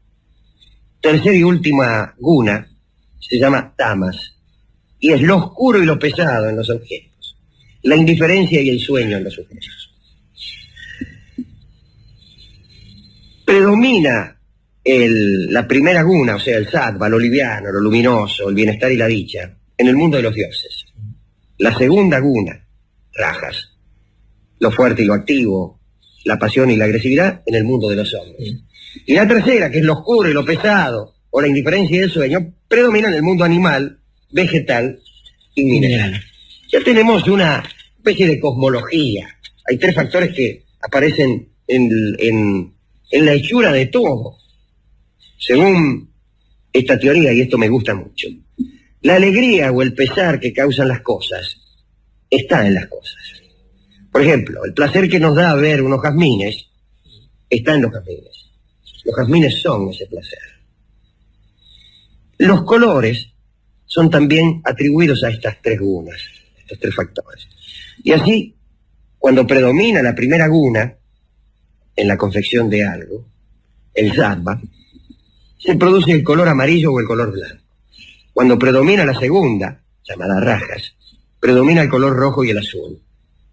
Tercera y última guna se llama tamas. Y es lo oscuro y lo pesado en los objetos. La indiferencia y el sueño en los sujetos. Predomina la primera guna, o sea, el sattva, lo liviano, lo luminoso, el bienestar y la dicha, en el mundo de los dioses. La segunda guna, rajas, lo fuerte y lo activo, la pasión y la agresividad, en el mundo de los hombres. Y la tercera, que es lo oscuro y lo pesado, o la indiferencia y el sueño, predomina en el mundo animal, vegetal y mineral. Ya tenemos una especie de cosmología. Hay tres factores que aparecen en la hechura de todo. Según esta teoría, y esto me gusta mucho, la alegría o el pesar que causan las cosas está en las cosas. Por ejemplo, el placer que nos da ver unos jazmines está en los jazmines. Los jazmines son ese placer. Los colores son también atribuidos a estas tres gunas, estos tres factores. Y así, cuando predomina la primera guna en la confección de algo, el sattva, se produce el color amarillo o el color blanco. Cuando predomina la segunda, llamada rajas, predomina el color rojo y el azul.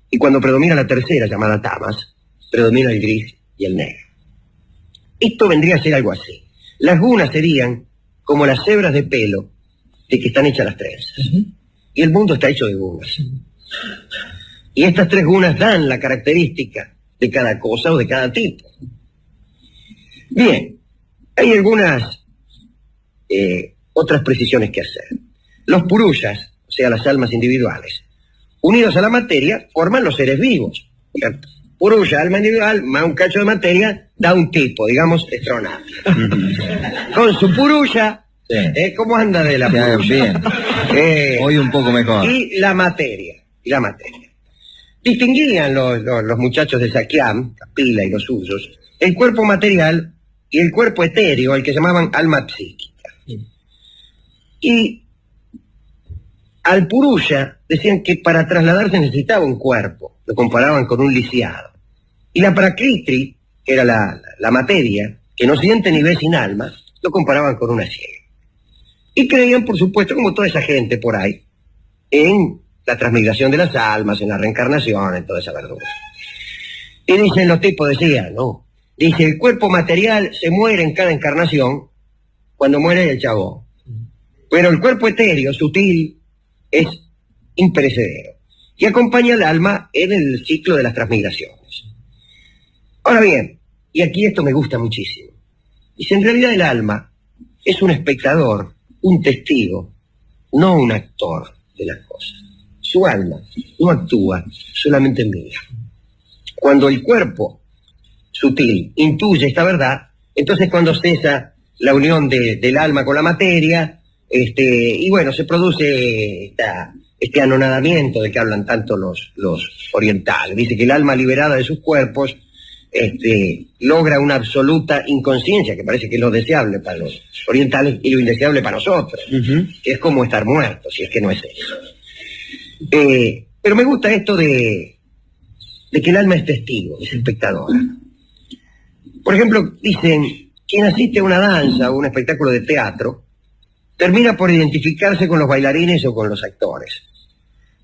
Y cuando predomina la tercera, llamada tamas, predomina el gris y el negro. Esto vendría a ser algo así. Las gunas serían como las hebras de pelo de que están hechas las trenzas. Y el mundo está hecho de gunas. Y estas tres gunas dan la característica de cada cosa o de cada tipo. Bien, hay algunas otras precisiones que hacer. Los purushas, o sea, las almas individuales, unidos a la materia, forman los seres vivos. ¿Cierto? Purusha, alma individual, más un cacho de materia, da un tipo, digamos, astronauta. Con su purusha, Sí. ¿cómo anda de la Ya, purusha? bien. Hoy un poco mejor. Y la materia. Distinguían los muchachos de Sakyam, Kapila y los suyos, el cuerpo material y el cuerpo etéreo, al que llamaban alma psíquica. Y al Purusha decían que para trasladarse necesitaba un cuerpo, lo comparaban con un lisiado. Y la Prakriti, que era la materia, que no siente ni ve sin alma, lo comparaban con una ciega. Y creían, por supuesto, como toda esa gente por ahí, en la transmigración de las almas, en la reencarnación, en toda esa verdura. Y dicen, los tipos decían, no, Dice, el cuerpo material se muere en cada encarnación cuando muere el chabón. Pero el cuerpo etéreo, sutil, es imperecedero. Y acompaña al alma en el ciclo de las transmigraciones. Ahora bien, y aquí esto me gusta muchísimo. Dice, en realidad el alma es un espectador, un testigo, no un actor de las cosas. Su alma no actúa, solamente mira. Cuando el cuerpo sutil intuye esta verdad, entonces cuando cesa la unión del alma con la materia, y bueno, se produce este anonadamiento de que hablan tanto los orientales. Dice que el alma liberada de sus cuerpos logra una absoluta inconsciencia, que parece que es lo deseable para los orientales y lo indeseable para nosotros, que es como estar muertos, si es que no es eso. Pero me gusta esto de que el alma es testigo, es espectadora. Por ejemplo, dicen, quien asiste a una danza o un espectáculo de teatro, termina por identificarse con los bailarines o con los actores.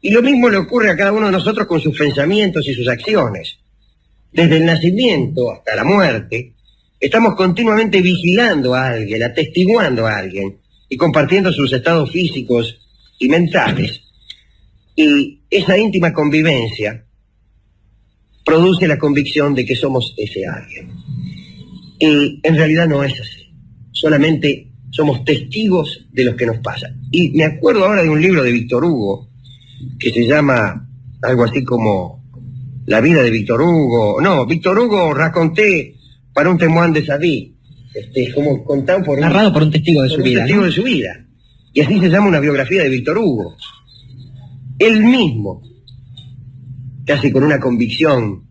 Y lo mismo le ocurre a cada uno de nosotros con sus pensamientos y sus acciones. Desde el nacimiento hasta la muerte, estamos continuamente vigilando a alguien, atestiguando a alguien y compartiendo sus estados físicos y mentales. Y esa íntima convivencia produce la convicción de que somos ese alguien. Y en realidad no es así. Solamente somos testigos de lo que nos pasa. Y me acuerdo ahora de un libro de Víctor Hugo, que se llama algo así como La vida de Víctor Hugo. No, Víctor Hugo raconté para un témoin de sa vie. Como contado por narrado por un testigo de su vida. Un testigo de su vida. Y así se llama una biografía de Víctor Hugo. Él mismo, casi con una convicción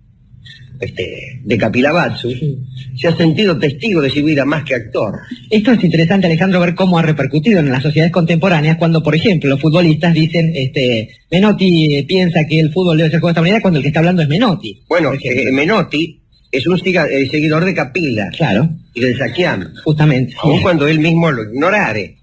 de Kapilavatsu, se ha sentido testigo de su vida más que actor. Esto es interesante, Alejandro, ver cómo ha repercutido en las sociedades contemporáneas cuando, por ejemplo, los futbolistas dicen, Menotti piensa que el fútbol debe ser jugado de esta manera cuando el que está hablando es Menotti. Bueno, Menotti es un seguidor de Kapila. Claro. Y del Sakiam. Justamente. Aun cuando él mismo lo ignorare.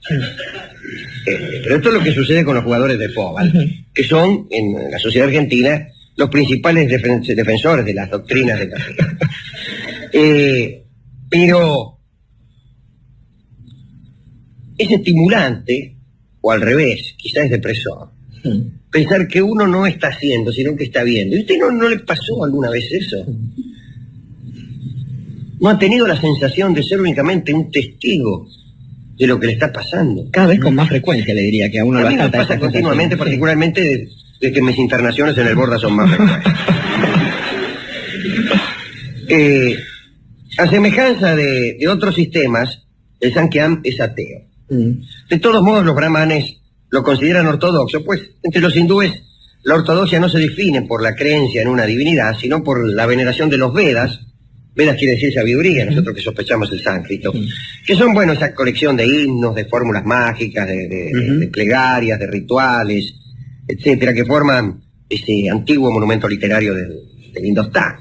Pero esto es lo que sucede con los jugadores de Pobal, que son, en la sociedad argentina, los principales defensores de las doctrinas de Kapila. Pero es estimulante, o al revés, quizás es depresor, pensar que uno no está haciendo, sino que está viendo. ¿Y usted no le pasó alguna vez eso? ¿No ha tenido la sensación de ser únicamente un testigo de lo que le está pasando? Cada vez con más frecuencia, le diría, que a uno a mí me pasa continuamente, particularmente de que mis internaciones en el Borda son más frecuentes. A semejanza de otros sistemas, el Sankhya es ateo. De todos modos, los brahmanes lo consideran ortodoxo, pues entre los hindúes la ortodoxia no se define por la creencia en una divinidad, sino por la veneración de los Vedas. Vedas quiere decir sabiduría, nosotros que sospechamos el sánscrito, que son, bueno, esa colección de himnos, de fórmulas mágicas, de plegarias, de rituales, etcétera, que forman ese antiguo monumento literario del Indostán.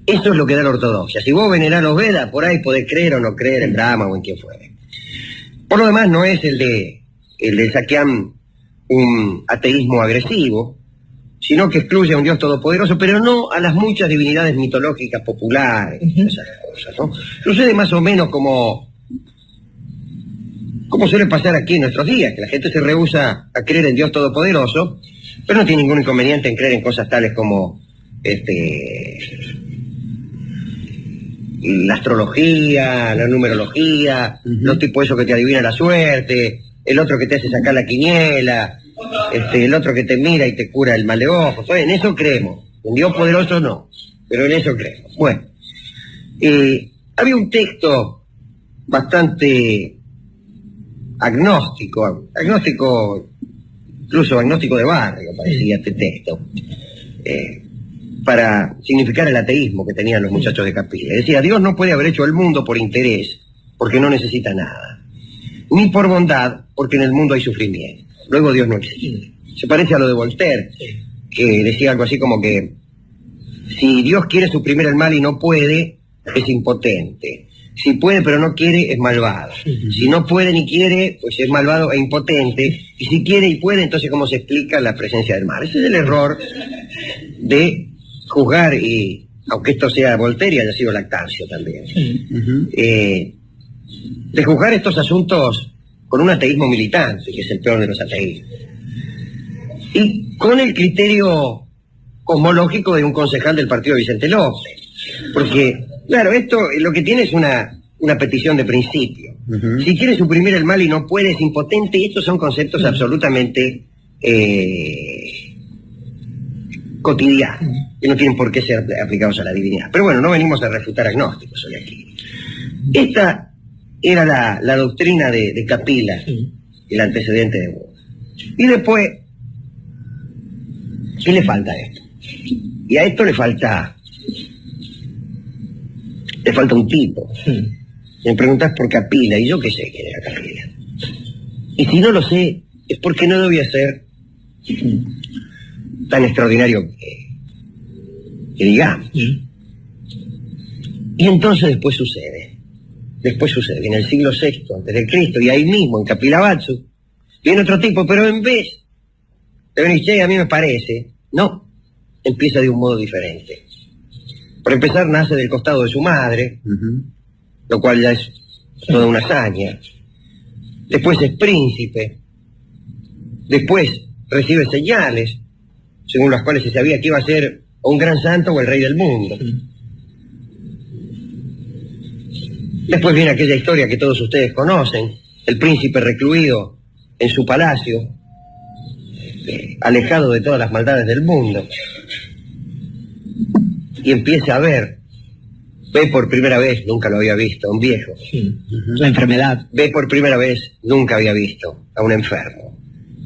Eso es lo que da la ortodoxia. Si vos venerás los Vedas, por ahí podés creer o no creer en Brahma o en quien fuere. Por lo demás, no es el de Sakyam un ateísmo agresivo, sino que excluye a un Dios todopoderoso, pero no a las muchas divinidades mitológicas populares, esas cosas, ¿no? Sucede más o menos como suele pasar aquí en nuestros días, que la gente se rehúsa a creer en Dios todopoderoso, pero no tiene ningún inconveniente en creer en cosas tales como la astrología, la numerología, los tipos esos que te adivinan la suerte, el otro que te hace sacar la quiniela, el otro que te mira y te cura el mal de ojos. En eso creemos. En Dios poderoso no, pero en eso creemos. Bueno, había un texto bastante agnóstico, incluso agnóstico de barrio, parecía este texto, para significar el ateísmo que tenían los muchachos de Kapila. Decía, Dios no puede haber hecho el mundo por interés, porque no necesita nada, ni por bondad, porque en el mundo hay sufrimiento. Luego Dios no existe. Se parece a lo de Voltaire, que decía algo así como que si Dios quiere suprimir el mal y no puede, es impotente. Si puede pero no quiere, es malvado. Si no puede ni quiere, pues es malvado e impotente. Y si quiere y puede, entonces ¿cómo se explica la presencia del mal? Ese es el error de juzgar y aunque esto sea Voltaire y haya sido Lactancio también, de juzgar estos asuntos con un ateísmo militante, que es el peor de los ateísmos, y con el criterio cosmológico de un concejal del partido Vicente López. Porque, claro, esto lo que tiene es una petición de principio. Si quiere suprimir el mal y no puede, es impotente, y estos son conceptos absolutamente cotidianos, que no tienen por qué ser aplicados a la divinidad. Pero bueno, no venimos a refutar agnósticos hoy aquí. Esta era la doctrina de Capila, el antecedente de Buda. Y después, ¿qué le falta a esto? Y a esto le falta un tipo. Me preguntás por Capila, y yo qué sé quién era Capila. Y si no lo sé, es porque no debía ser tan extraordinario que digamos. Y entonces después sucede, en el siglo VI antes de Cristo, y ahí mismo, en Kapilavátsu, viene otro tipo, pero en vez de venir, che, a mí me parece, no, empieza de un modo diferente. Por empezar, nace del costado de su madre, lo cual ya es toda una hazaña. Después es príncipe. Después recibe señales, según las cuales se sabía que iba a ser o un gran santo o el rey del mundo. Después viene aquella historia que todos ustedes conocen, el príncipe recluido en su palacio, alejado de todas las maldades del mundo, y empieza a ve por primera vez, nunca lo había visto, a un viejo. La enfermedad. Ve por primera vez, nunca había visto a un enfermo.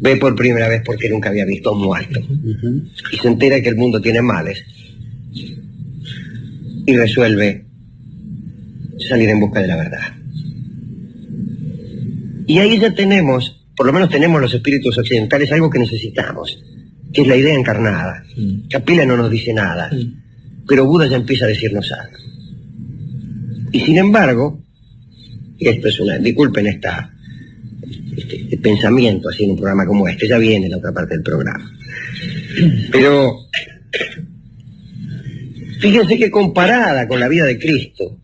Ve por primera vez porque nunca había visto a un muerto. Y se entera que el mundo tiene males. Y resuelve salir en busca de la verdad. Y ahí ya tenemos, por lo menos tenemos los espíritus occidentales, algo que necesitamos, que es la idea encarnada. Capila no nos dice nada, pero Buda ya empieza a decirnos algo. Y sin embargo, y esto es disculpen este pensamiento así en un programa como este, ya viene la otra parte del programa. Pero fíjense que comparada con la vida de Cristo,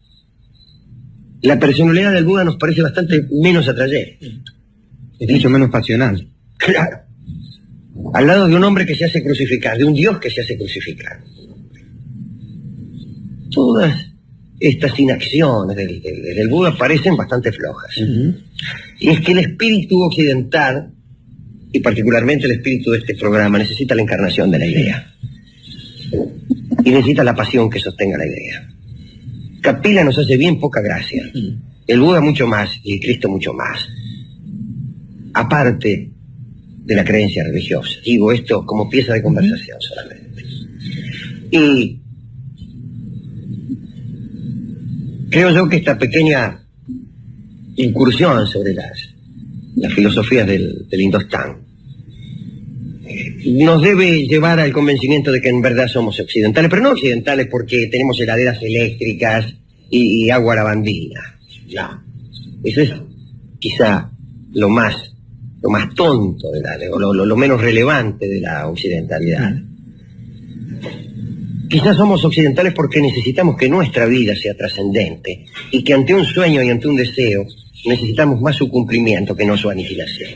la personalidad del Buda nos parece bastante menos atrayente. Es mucho menos pasional. Claro. Al lado de un hombre que se hace crucificar, de un Dios que se hace crucificar. Todas estas inacciones del Buda parecen bastante flojas. Y es que el espíritu occidental, y particularmente el espíritu de este programa, necesita la encarnación de la idea. Y necesita la pasión que sostenga la idea. Capila nos hace bien poca gracia. El Buda mucho más, y el Cristo mucho más. Aparte de la creencia religiosa. Digo esto como pieza de conversación solamente. Y creo yo que esta pequeña incursión sobre las filosofías del Indostán nos debe llevar al convencimiento de que en verdad somos occidentales, pero no occidentales porque tenemos heladeras eléctricas y agua lavandina. No. Eso es quizá lo más tonto, lo menos relevante de la occidentalidad. Quizás somos occidentales porque necesitamos que nuestra vida sea trascendente y que ante un sueño y ante un deseo necesitamos más su cumplimiento que no su aniquilación.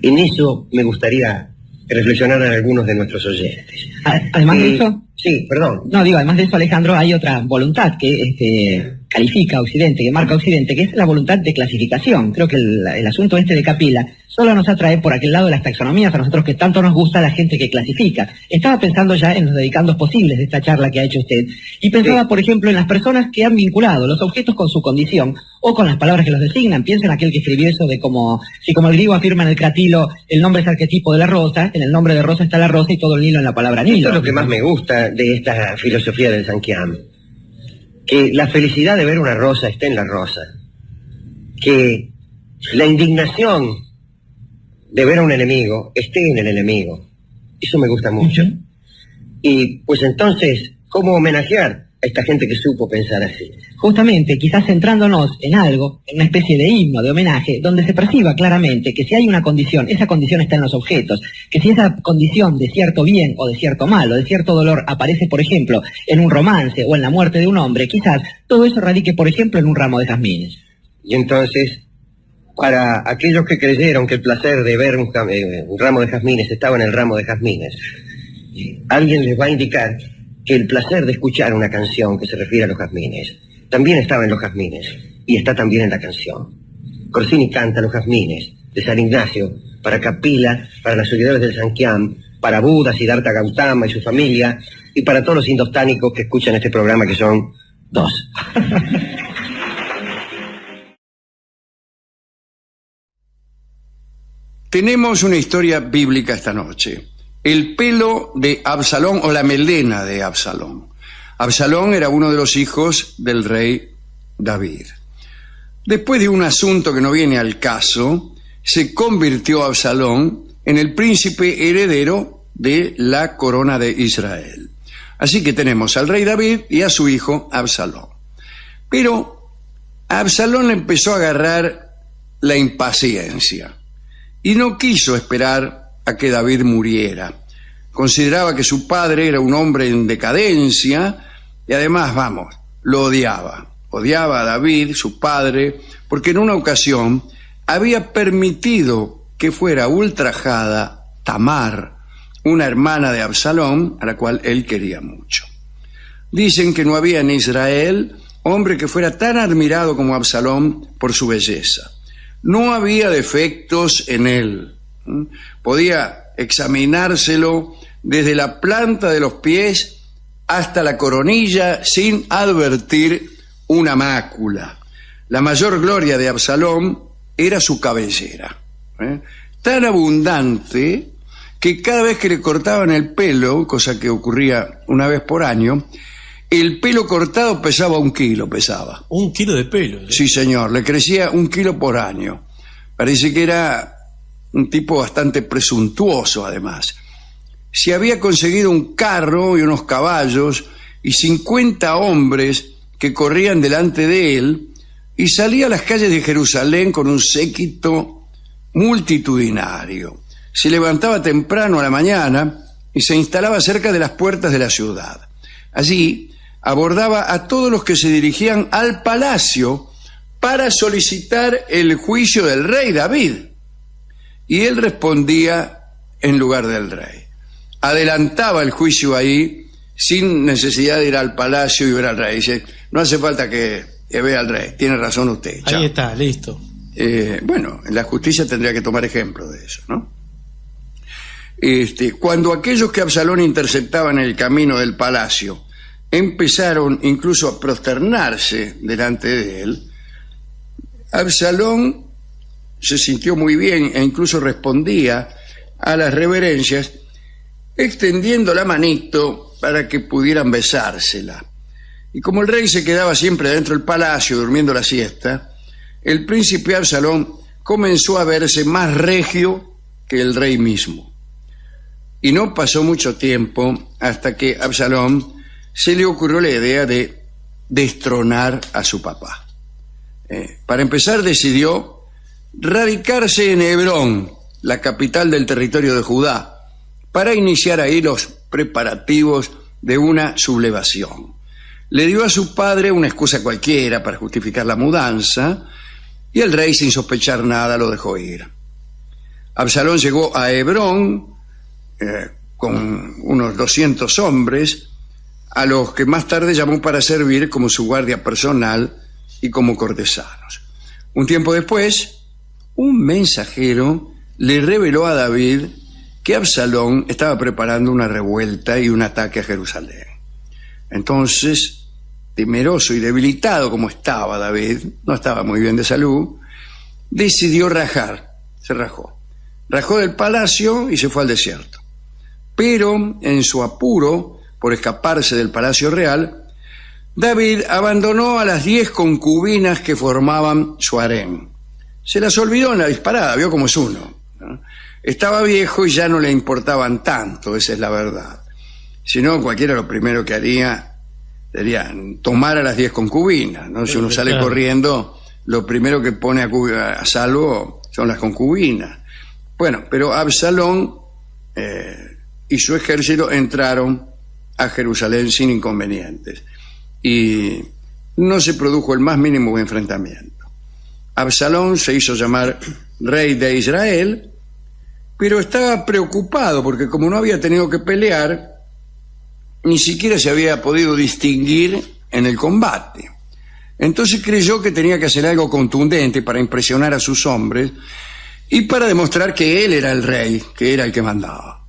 En eso me gustaría que reflexionaran algunos de nuestros oyentes. Además de eso... Sí, perdón. No, digo, además de eso, Alejandro, hay otra voluntad que califica a Occidente, que marca a Occidente, que es la voluntad de clasificación. Creo que el asunto este de Capila solo nos atrae por aquel lado de las taxonomías, a nosotros que tanto nos gusta la gente que clasifica. Estaba pensando ya en los dedicandos posibles de esta charla que ha hecho usted, y pensaba, por ejemplo, en las personas que han vinculado los objetos con su condición, o con las palabras que los designan. Piensa en aquel que escribió eso de si como el griego afirma en el Cratilo, el nombre es arquetipo de la rosa, en el nombre de rosa está la rosa y todo el Nilo en la palabra Nilo. Esto es lo que más me gusta de esta filosofía del Sankhya, que la felicidad de ver una rosa está en la rosa, que la indignación de ver a un enemigo esté en el enemigo. Eso me gusta mucho. Y pues entonces, ¿cómo homenajear a esta gente que supo pensar así? Justamente, quizás centrándonos en algo, en una especie de himno, de homenaje, donde se perciba claramente que si hay una condición, esa condición está en los objetos, que si esa condición de cierto bien o de cierto mal o de cierto dolor aparece, por ejemplo, en un romance o en la muerte de un hombre, quizás todo eso radique, por ejemplo, en un ramo de jazmines. Y entonces, para aquellos que creyeron que el placer de ver un ramo de jazmines estaba en el ramo de jazmines, alguien les va a indicar que el placer de escuchar una canción que se refiere a los jazmines también estaba en los jazmines y está también en la canción. Corsini canta Los jazmines de San Ignacio para Capila, para los seguidores del Sankiam, para Buda, Siddhartha Gautama y su familia, y para todos los indostánicos que escuchan este programa, que son 2. Tenemos una historia bíblica esta noche. El pelo de Absalón o la melena de Absalón. Absalón era uno de los hijos del rey David. Después de un asunto que no viene al caso, se convirtió Absalón en el príncipe heredero de la corona de Israel. Así que tenemos al rey David y a su hijo Absalón. Pero a Absalón le empezó a agarrar la impaciencia y no quiso esperar a que David muriera. Consideraba que su padre era un hombre en decadencia y además, lo odiaba. Odiaba a David, su padre, porque en una ocasión había permitido que fuera ultrajada Tamar, una hermana de Absalón, a la cual él quería mucho. Dicen que no había en Israel hombre que fuera tan admirado como Absalón por su belleza. No había defectos en él. Podía examinárselo desde la planta de los pies hasta la coronilla sin advertir una mácula. La mayor gloria de Absalón era su cabellera, tan abundante que cada vez que le cortaban el pelo, cosa que ocurría una vez por año, el pelo cortado pesaba 1 kilo, pesaba. 1 kilo de pelo. Sí, señor, le crecía 1 kilo por año. Parece que era un tipo bastante presuntuoso, además. Se había conseguido un carro y unos caballos y 50 hombres que corrían delante de él, y salía a las calles de Jerusalén con un séquito multitudinario. Se levantaba temprano a la mañana y se instalaba cerca de las puertas de la ciudad. Allí abordaba a todos los que se dirigían al palacio para solicitar el juicio del rey David. Y él respondía en lugar del rey. Adelantaba el juicio ahí sin necesidad de ir al palacio y ver al rey. Dice, no hace falta que vea al rey, tiene razón usted. Chao. Ahí está, listo. Bueno, la justicia tendría que tomar ejemplo de eso, ¿no? Cuando aquellos que Absalón interceptaba en el camino del palacio empezaron incluso a prosternarse delante de él, Absalón se sintió muy bien e incluso respondía a las reverencias extendiendo la manito para que pudieran besársela. Y como el rey se quedaba siempre dentro del palacio durmiendo la siesta, el príncipe Absalón comenzó a verse más regio que el rey mismo. Y no pasó mucho tiempo hasta que a Absalón se le ocurrió la idea de destronar a su papá. Para empezar, decidió radicarse en Hebrón, la capital del territorio de Judá, para iniciar ahí los preparativos de una sublevación. Le dio a su padre una excusa cualquiera para justificar la mudanza, y el rey, sin sospechar nada, lo dejó ir. Absalón llegó a Hebrón con unos 200 hombres, a los que más tarde llamó para servir como su guardia personal y como cortesanos. Un tiempo después, un mensajero le reveló a David que Absalón estaba preparando una revuelta y un ataque a Jerusalén. Entonces, temeroso y debilitado como estaba David, no estaba muy bien de salud, decidió rajar, se rajó. Rajó del palacio y se fue al desierto. Pero en su apuro por escaparse del palacio real, David abandonó a las 10 concubinas que formaban su harén. Se las olvidó en la disparada, vio cómo es uno, ¿no? Estaba viejo y ya no le importaban tanto, esa es la verdad. Si no, cualquiera lo primero que haría sería tomar a las 10 concubinas, ¿no? Si uno sale corriendo, lo primero que pone a salvo son las concubinas. Bueno, pero Absalón y su ejército entraron a Jerusalén sin inconvenientes y no se produjo el más mínimo enfrentamiento. Absalón se hizo llamar rey de Israel, pero estaba preocupado porque como no había tenido que pelear, ni siquiera se había podido distinguir en el combate. Entonces creyó que tenía que hacer algo contundente para impresionar a sus hombres y para demostrar que él era el rey, que era el que mandaba.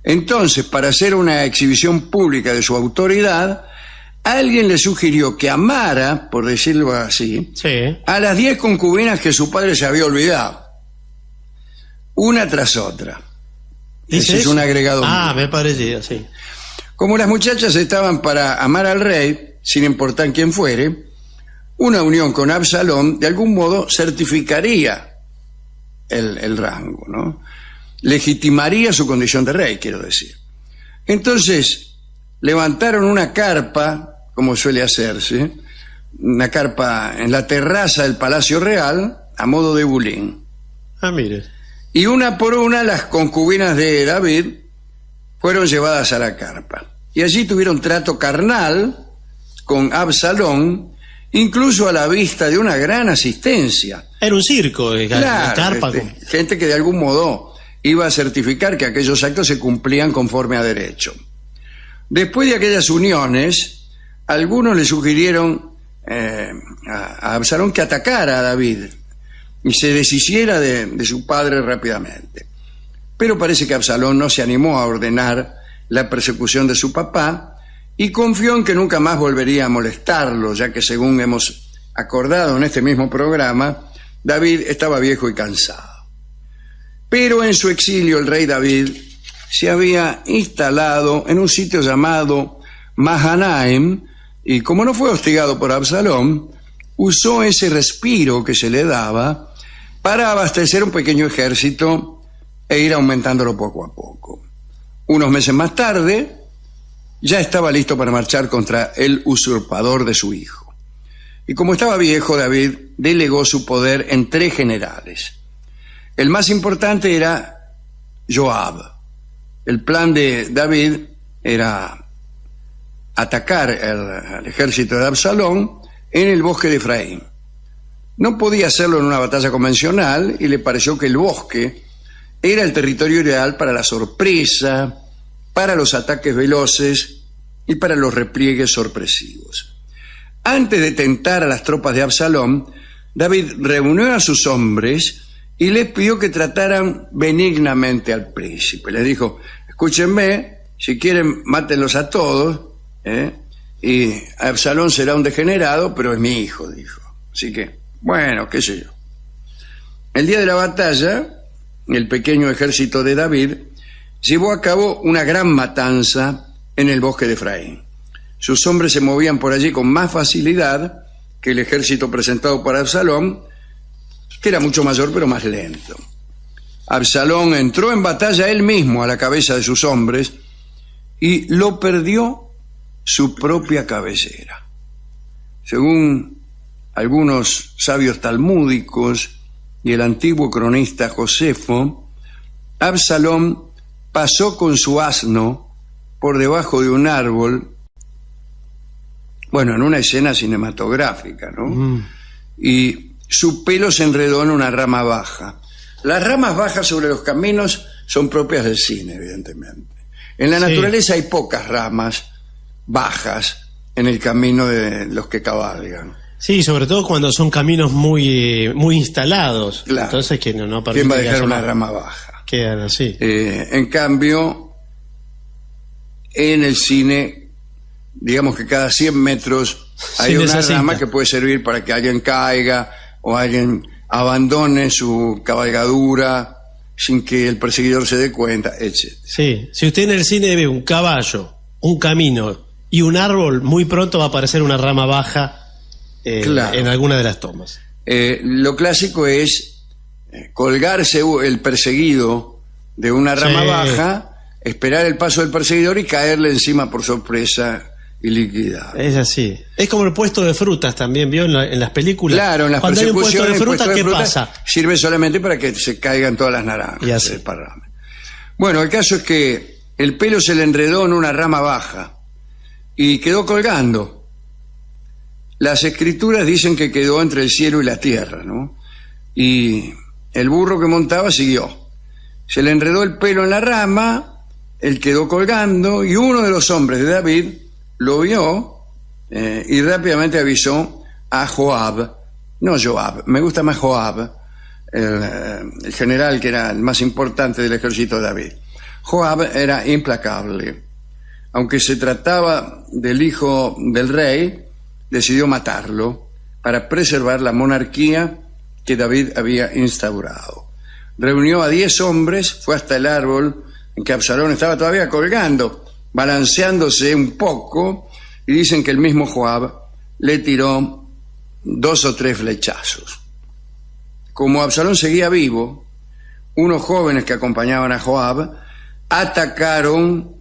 Entonces, para hacer una exhibición pública de su autoridad, alguien le sugirió que amara, por decirlo así, a las 10 concubinas que su padre se había olvidado, una tras otra. Ese es un agregado. Me parecía, sí. Como las muchachas estaban para amar al rey, sin importar quién fuere, una unión con Absalón de algún modo certificaría el rango, ¿no? Legitimaría su condición de rey, quiero decir. Entonces, levantaron una carpa, como suele hacerse, una carpa en la terraza del Palacio Real, a modo de bulín. Mire. Y una por una las concubinas de David fueron llevadas a la carpa. Y allí tuvieron trato carnal con Absalón, incluso a la vista de una gran asistencia. Era un circo, claro, carpa. Gente que de algún modo iba a certificar que aquellos actos se cumplían conforme a derecho. Después de aquellas uniones, algunos le sugirieron a Absalón que atacara a David y se deshiciera de su padre rápidamente. Pero parece que Absalón no se animó a ordenar la persecución de su papá y confió en que nunca más volvería a molestarlo, ya que según hemos acordado en este mismo programa, David estaba viejo y cansado. Pero en su exilio el rey David se había instalado en un sitio llamado Mahanaim y como no fue hostigado por Absalón, usó ese respiro que se le daba para abastecer un pequeño ejército e ir aumentándolo poco a poco. Unos meses más tarde, ya estaba listo para marchar contra el usurpador de su hijo. Y como estaba viejo, David delegó su poder en 3 generales. El más importante era Joab. El plan de David era atacar el ejército de Absalón en el bosque de Efraín. No podía hacerlo en una batalla convencional y le pareció que el bosque era el territorio ideal para la sorpresa, para los ataques veloces y para los repliegues sorpresivos. Antes de tentar a las tropas de Absalón, David reunió a sus hombres y les pidió que trataran benignamente al príncipe. Les dijo, escúchenme, si quieren mátenlos a todos, y Absalón será un degenerado, pero es mi hijo, dijo. Así que, bueno, qué sé yo. El día de la batalla, el pequeño ejército de David llevó a cabo una gran matanza en el bosque de Efraín. Sus hombres se movían por allí con más facilidad que el ejército presentado por Absalón, que era mucho mayor pero más lento. Absalón entró en batalla él mismo a la cabeza de sus hombres y lo perdió su propia cabecera. Según algunos sabios talmúdicos y el antiguo cronista Josefo, Absalón pasó con su asno por debajo de un árbol, bueno, en una escena cinematográfica, ¿no? Y su pelo se enredó en una rama baja. Las ramas bajas sobre los caminos son propias del cine, evidentemente. En la naturaleza hay pocas ramas bajas en el camino de los que cabalgan. Sí, sobre todo cuando son caminos muy instalados. Claro. Entonces, que no ¿quién va a dejar una rama baja? Quedan así. En cambio, en el cine, digamos que cada 100 metros hay una rama que puede servir para que alguien caiga o alguien abandone su cabalgadura sin que el perseguidor se dé cuenta, etc. Sí, si usted en el cine ve un caballo, un camino y un árbol, muy pronto va a aparecer una rama baja claro, en alguna de las tomas. Lo clásico es colgarse el perseguido de una rama baja, esperar el paso del perseguidor y caerle encima por sorpresa y liquidado. Es así. Es como el puesto de frutas también, ¿vio? En las películas. Claro, en las Cuando hay un puesto de persecuciones, fruta, ¿qué fruta pasa? sirve solamente para que se caigan todas las naranjas. Y así. Se desparramen. Bueno, el caso es que el pelo se le enredó en una rama baja y quedó colgando. Las escrituras dicen que quedó entre el cielo y la tierra, ¿no? Y el burro que montaba siguió. Se le enredó el pelo en la rama, él quedó colgando y uno de los hombres de David lo vio y rápidamente avisó a Joab. No Joab, me gusta más Joab, el general que era el más importante del ejército de David. Joab era implacable. Aunque se trataba del hijo del rey, decidió matarlo para preservar la monarquía que David había instaurado. Reunió a 10 hombres, fue hasta el árbol en que Absalón estaba todavía colgando, balanceándose un poco, y dicen que el mismo Joab le tiró 2 o 3 flechazos. Como Absalón seguía vivo, unos jóvenes que acompañaban a Joab atacaron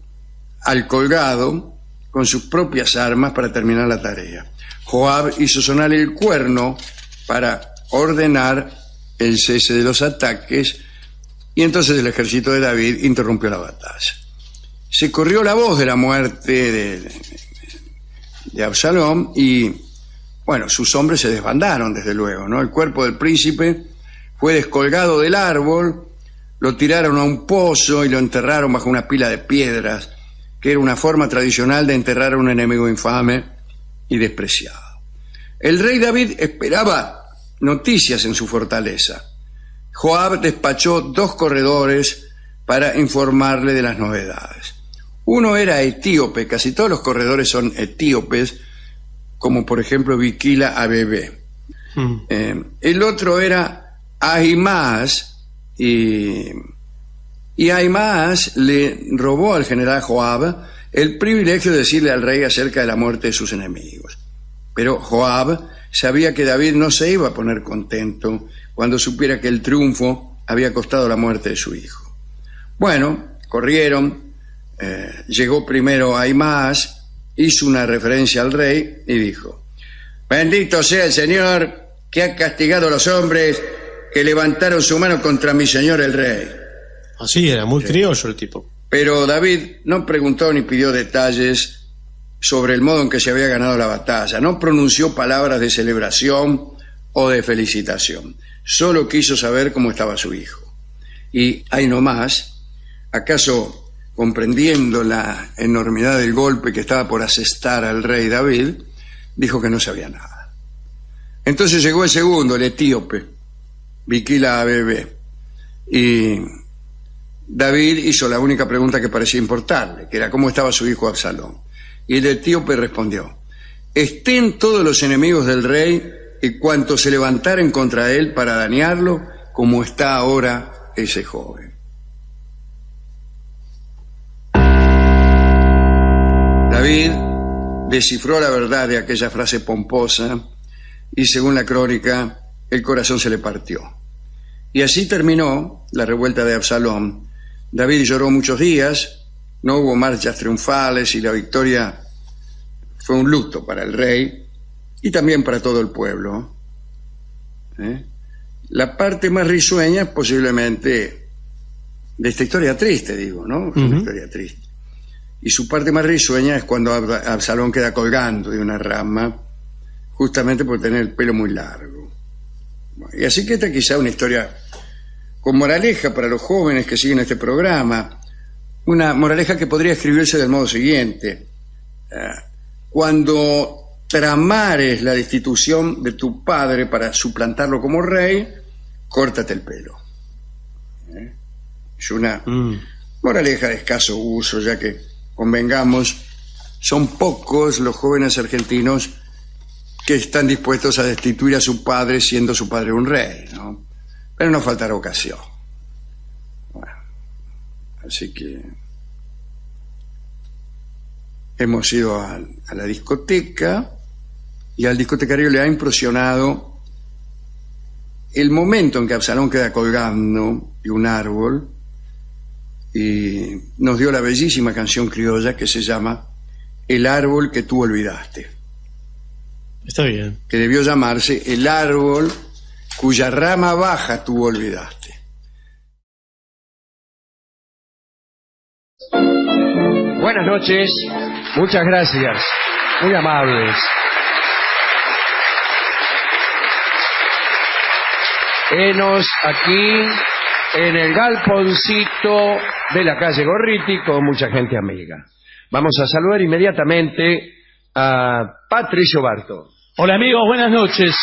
al colgado con sus propias armas para terminar la tarea. Joab hizo sonar el cuerno para ordenar el cese de los ataques y entonces el ejército de David interrumpió la batalla. Se corrió la voz de la muerte de Absalón y, bueno, sus hombres se desbandaron, desde luego, ¿no? El cuerpo del príncipe fue descolgado del árbol, lo tiraron a un pozo y lo enterraron bajo una pila de piedras, que era una forma tradicional de enterrar a un enemigo infame y despreciado. El rey David esperaba noticias en su fortaleza. Joab despachó 2 corredores para informarle de las novedades. Uno era etíope, casi todos los corredores son etíopes, como por ejemplo Bikila Abebe. El otro era Ahimaas, y Ahimaas le robó al general Joab el privilegio de decirle al rey acerca de la muerte de sus enemigos. Pero Joab sabía que David no se iba a poner contento cuando supiera que el triunfo había costado la muerte de su hijo. Bueno, corrieron, llegó primero Ahimaas, hizo una referencia al rey y dijo: bendito sea el Señor que ha castigado a los hombres que levantaron su mano contra mi señor el rey. Así era, muy criollo el tipo. Pero David no preguntó ni pidió detalles sobre el modo en que se había ganado la batalla. No pronunció palabras de celebración o de felicitación. Solo quiso saber cómo estaba su hijo. Y ahí nomás, acaso comprendiendo la enormidad del golpe que estaba por asestar al rey David, dijo que no sabía nada. Entonces llegó el segundo, el etíope, Bikila Abebe, y David hizo la única pregunta que parecía importarle, que era cómo estaba su hijo Absalón. Y el etíope respondió: estén todos los enemigos del rey y cuantos se levantaren contra él para dañarlo, como está ahora ese joven. David descifró la verdad de aquella frase pomposa y, según la crónica, el corazón se le partió. Y así terminó la revuelta de Absalón. David lloró muchos días, no hubo marchas triunfales y la victoria fue un luto para el rey y también para todo el pueblo. La parte más risueña posiblemente de esta historia triste, digo, ¿no? Una historia triste. Y su parte más risueña es cuando Absalón queda colgando de una rama, justamente por tener el pelo muy largo. Y así que esta quizá una historia con moraleja para los jóvenes que siguen este programa. Una moraleja que podría escribirse del modo siguiente: cuando tramares la destitución de tu padre para suplantarlo como rey, córtate el pelo. Es una moraleja de escaso uso, ya que, convengamos, son pocos los jóvenes argentinos que están dispuestos a destituir a su padre siendo su padre un rey, ¿no? Pero no faltará ocasión. Bueno, así que hemos ido a la discoteca y al discotecario le ha impresionado el momento en que Absalón queda colgando de un árbol y nos dio la bellísima canción criolla que se llama el árbol que tú olvidaste, Está bien. que debió llamarse el árbol cuya rama baja tú olvidaste. Buenas noches, muchas gracias, muy amables. Henos aquí en el galponcito de la calle Gorriti con mucha gente amiga. Vamos a saludar inmediatamente a Patricio Barto. Hola amigos, buenas noches.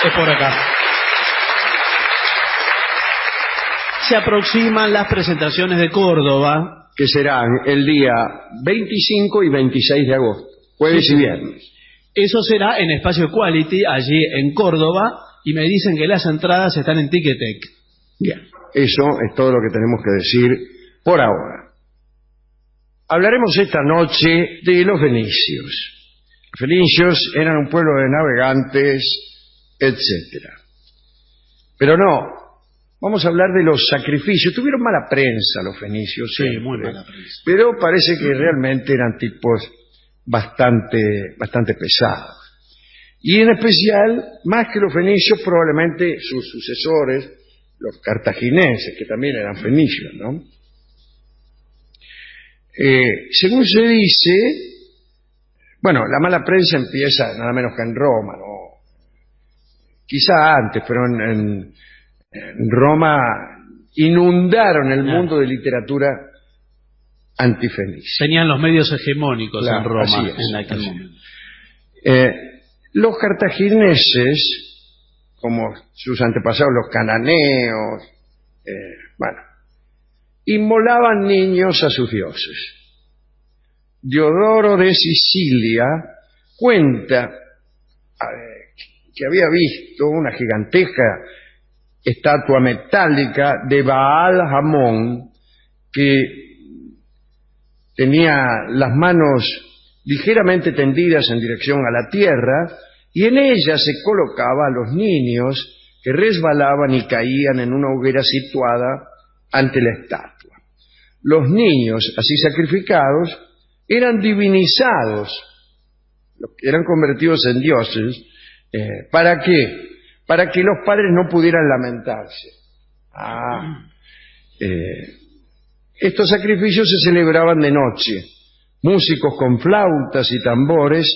Es por acá. Se aproximan las presentaciones de Córdoba, Que serán el día 25 y 26 de agosto, jueves y viernes. Eso será en Espacio Quality, allí en Córdoba, y me dicen que las entradas están en Ticketek. Bien, eso es todo lo que tenemos que decir por ahora. Hablaremos esta noche de los fenicios. Los fenicios eran un pueblo de navegantes, etcétera. Pero no, vamos a hablar de los sacrificios. Tuvieron mala prensa los fenicios. Sí, siempre, muy mala prensa. pero parece que realmente eran tipos bastante pesados. Y en especial, más que los fenicios, probablemente sus sucesores, los cartagineses, que también eran fenicios, ¿no? Según se dice, bueno, la mala prensa empieza nada menos que en Roma, ¿no? Quizá antes, pero en Roma inundaron el mundo de literatura antifenicia. Tenían los medios hegemónicos Claro, en Roma así es, en aquel así momento. Los cartagineses, como sus antepasados, los cananeos, bueno, inmolaban niños a sus dioses. Diodoro de Sicilia cuenta que había visto una gigantesca estatua metálica de Baal Hamón que tenía las manos ligeramente tendidas en dirección a la tierra, y en ella se colocaba a los niños que resbalaban y caían en una hoguera situada ante la estatua. Los niños así sacrificados eran divinizados, eran convertidos en dioses. ¿Para qué? Para que los padres no pudieran lamentarse. Estos sacrificios se celebraban de noche. Músicos con flautas y tambores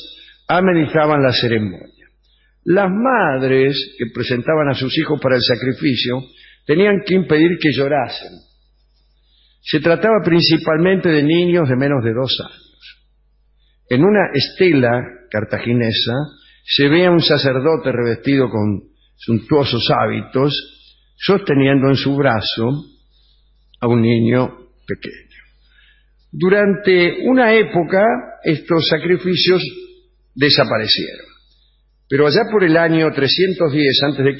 amenizaban la ceremonia. Las madres que presentaban a sus hijos para el sacrificio tenían que impedir que llorasen. Se trataba principalmente de niños de menos de 2 años. En una estela cartaginesa se ve a un sacerdote revestido con suntuosos hábitos, sosteniendo en su brazo a un niño pequeño. Durante una época estos sacrificios desaparecieron, pero allá por el año 310 a.C.,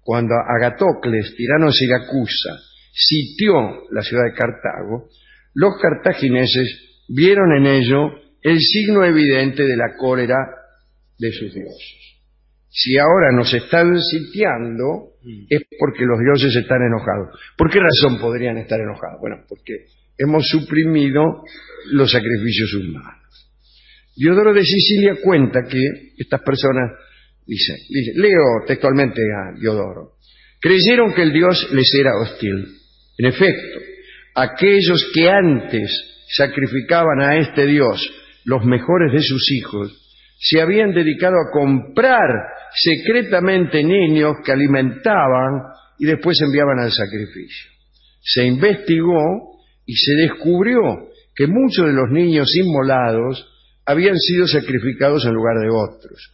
cuando Agatocles, tirano de Siracusa, sitió la ciudad de Cartago, los cartagineses vieron en ello el signo evidente de la cólera de sus dioses. Si ahora nos están sitiando, es porque los dioses están enojados. ¿Por qué razón podrían estar enojados? Bueno, porque hemos suprimido los sacrificios humanos. Diodoro de Sicilia cuenta que estas personas, dice, leo textualmente a Diodoro, creyeron que el dios les era hostil. En efecto, aquellos que antes sacrificaban a este dios los mejores de sus hijos, se habían dedicado a comprar secretamente niños que alimentaban y después enviaban al sacrificio. Se investigó y se descubrió que muchos de los niños inmolados habían sido sacrificados en lugar de otros.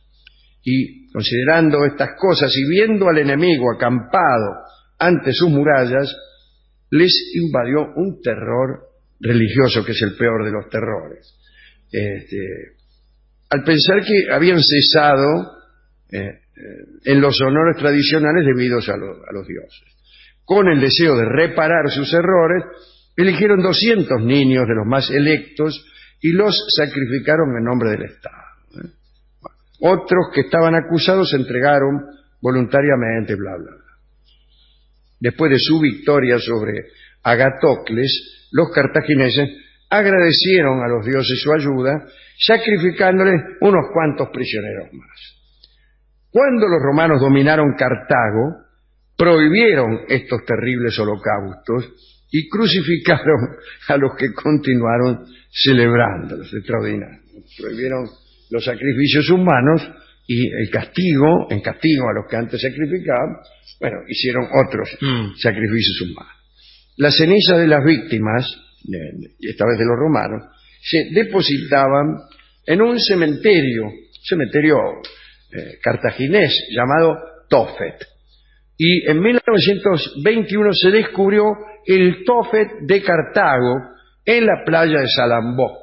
Y considerando estas cosas y viendo al enemigo acampado ante sus murallas, les invadió un terror religioso, que es el peor de los terrores. Al pensar que habían cesado en los honores tradicionales debidos a los dioses. Con el deseo de reparar sus errores, eligieron 200 niños de los más electos y los sacrificaron en nombre del Estado. Otros que estaban acusados se entregaron voluntariamente, bla, bla, bla. Después de su victoria sobre Agatocles, los cartagineses agradecieron a los dioses su ayuda, sacrificándoles unos cuantos prisioneros más. Cuando los romanos dominaron Cartago, prohibieron estos terribles holocaustos y crucificaron a los que continuaron celebrándolos. Extraordinario. Prohibieron los sacrificios humanos y en castigo a los que antes sacrificaban, bueno, hicieron otros sacrificios humanos. Las cenizas de las víctimas, esta vez de los romanos, se depositaban en un cementerio cartaginés llamado Tophet. Y en 1921 se descubrió el Tophet de Cartago en la playa de Salambó.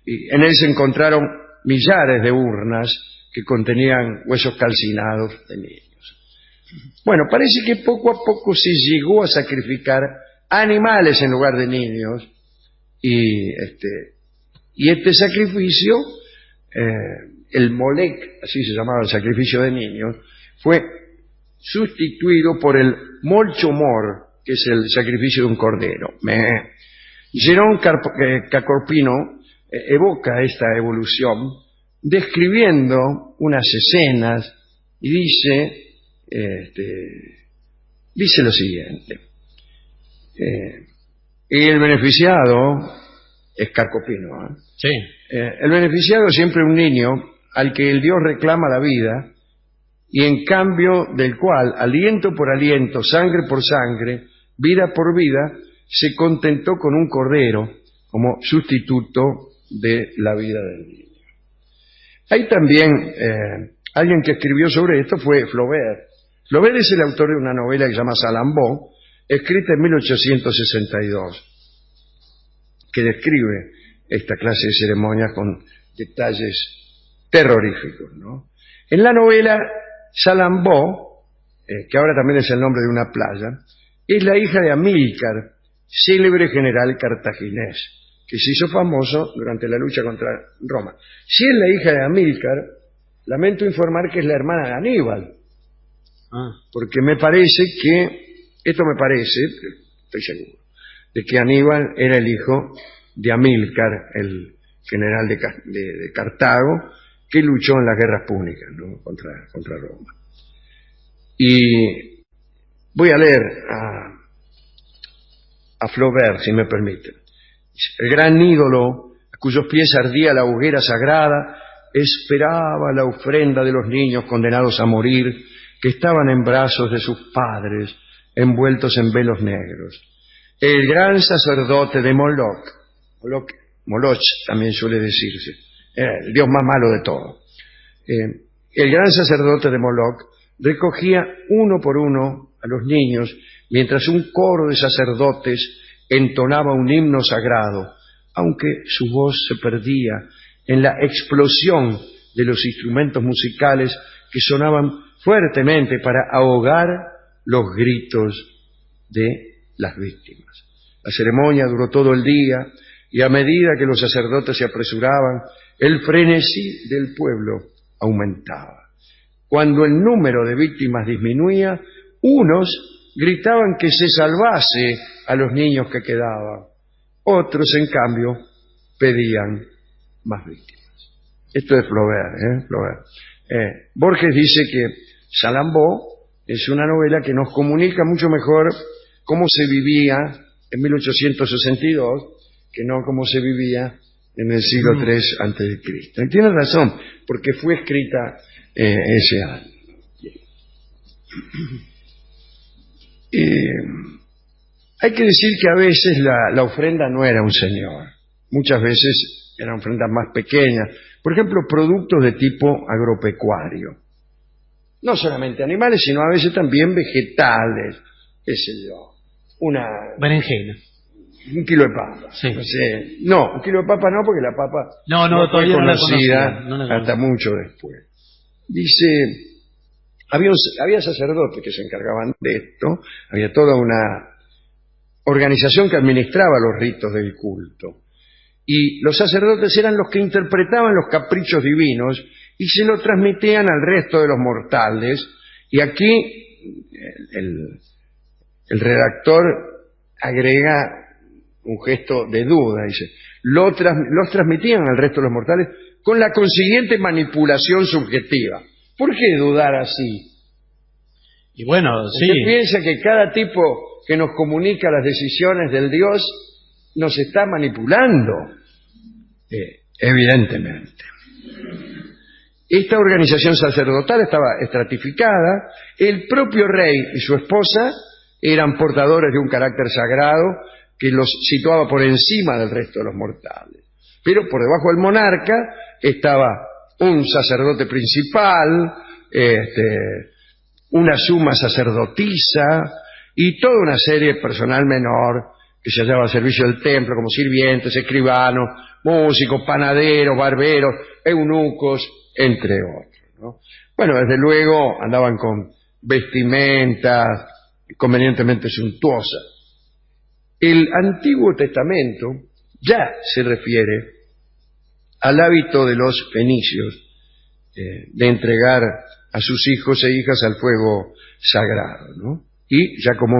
Y en él se encontraron millares de urnas que contenían huesos calcinados de niños. Bueno, parece que poco a poco se llegó a sacrificar animales en lugar de niños, y este sacrificio, el Molec, así se llamaba el sacrificio de niños, fue sustituido por el Molchomor, que es el sacrificio de un cordero. Jerón Cacorpino evoca esta evolución describiendo unas escenas y dice lo siguiente. El beneficiado es Carcopino. Sí. El beneficiado es siempre un niño al que el Dios reclama la vida y en cambio del cual, aliento por aliento, sangre por sangre, vida por vida, se contentó con un cordero como sustituto de la vida del niño. Hay también alguien que escribió sobre esto, fue Flaubert. Flaubert es el autor de una novela que se llama Salambó, escrita en 1862, que describe esta clase de ceremonias con detalles terroríficos, ¿no? En la novela, Salambó, que ahora también es el nombre de una playa, es la hija de Amílcar, célebre general cartaginés, que se hizo famoso durante la lucha contra Roma. Si es la hija de Amílcar, lamento informar que es la hermana de Aníbal, porque estoy seguro, de que Aníbal era el hijo de Amílcar, el general de Cartago, que luchó en las guerras púnicas, ¿no? contra Roma. Y voy a leer a Flaubert, si me permiten. El gran ídolo, a cuyos pies ardía la hoguera sagrada, esperaba la ofrenda de los niños condenados a morir, que estaban en brazos de sus padres, envueltos en velos negros. El gran sacerdote de Moloch también suele decirse, el dios más malo de todo. El gran sacerdote de Moloch recogía uno por uno a los niños, mientras un coro de sacerdotes entonaba un himno sagrado, aunque su voz se perdía en la explosión de los instrumentos musicales que sonaban fuertemente para ahogar los gritos de las víctimas. La ceremonia duró todo el día y a medida que los sacerdotes se apresuraban, el frenesí del pueblo aumentaba. Cuando el número de víctimas disminuía, unos gritaban que se salvase a los niños que quedaban. Otros, en cambio, pedían más víctimas. Esto es Flaubert. Borges dice que Salambó es una novela que nos comunica mucho mejor cómo se vivía en 1862 que no cómo se vivía en el siglo III a.C. Y tiene razón, porque fue escrita ese año. Hay que decir que a veces la ofrenda no era un señor. Muchas veces eran ofrendas más pequeñas. Por ejemplo, productos de tipo agropecuario. No solamente animales, sino a veces también vegetales. Qué sé yo. Una berenjena. Un kilo de papa. Sí. No, un kilo de papa no, porque la papa no fue conocida hasta mucho después. Dice, había sacerdotes que se encargaban de esto, había toda una organización que administraba los ritos del culto. Y los sacerdotes eran los que interpretaban los caprichos divinos y se lo transmitían al resto de los mortales. Y aquí el redactor agrega un gesto de duda, dice. Los transmitían al resto de los mortales con la consiguiente manipulación subjetiva. ¿Por qué dudar así? Y bueno, ¿Usted sí. piensa que cada tipo que nos comunica las decisiones del Dios nos está manipulando? Evidentemente. Esta organización sacerdotal estaba estratificada. El propio rey y su esposa eran portadores de un carácter sagrado que los situaba por encima del resto de los mortales. Pero por debajo del monarca estaba un sacerdote principal, una suma sacerdotisa y toda una serie de personal menor que se hallaba al servicio del templo, como sirvientes, escribanos, músicos, panaderos, barberos, eunucos, entre otros, ¿no? Bueno, desde luego andaban con vestimentas convenientemente suntuosas. El Antiguo Testamento ya se refiere al hábito de los fenicios de entregar a sus hijos e hijas al fuego sagrado, ¿no? Y ya como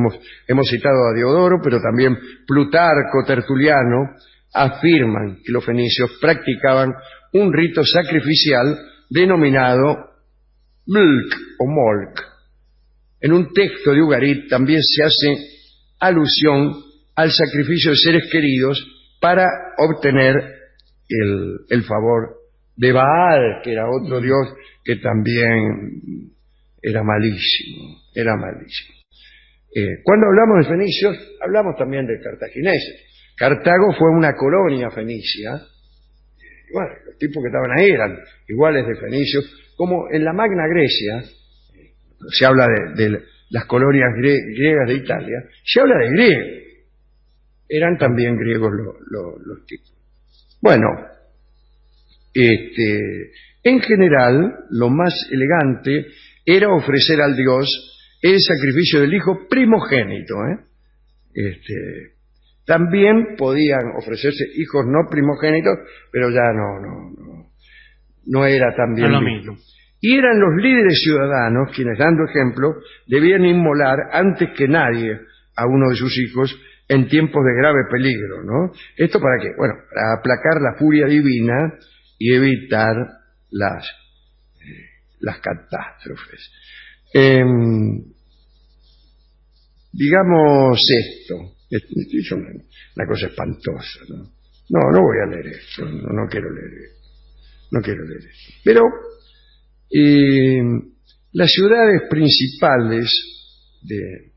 hemos citado a Diodoro, pero también Plutarco, Tertuliano, afirman que los fenicios practicaban un rito sacrificial denominado Mlk o Molk. En un texto de Ugarit también se hace alusión al sacrificio de seres queridos para obtener el favor de Baal, que era otro dios que también era malísimo, Cuando hablamos de fenicios, hablamos también de cartagineses. Cartago fue una colonia fenicia. Bueno, los tipos que estaban ahí eran iguales de fenicios, como en la Magna Grecia, se habla de las colonias griegas de Italia, se habla de griegos. Eran también griegos los tipos. Bueno, en general, lo más elegante era ofrecer al Dios el sacrificio del hijo primogénito. También podían ofrecerse hijos no primogénitos, pero ya no era tan bien lo visto. mismo. Y eran los líderes ciudadanos quienes, dando ejemplo, debían inmolar antes que nadie a uno de sus hijos en tiempos de grave peligro, ¿no? ¿Esto para qué? Bueno, para aplacar la furia divina y evitar las catástrofes. Digamos esto. Es una cosa espantosa, ¿no? No voy a leer esto, no quiero leer esto. Pero las ciudades principales de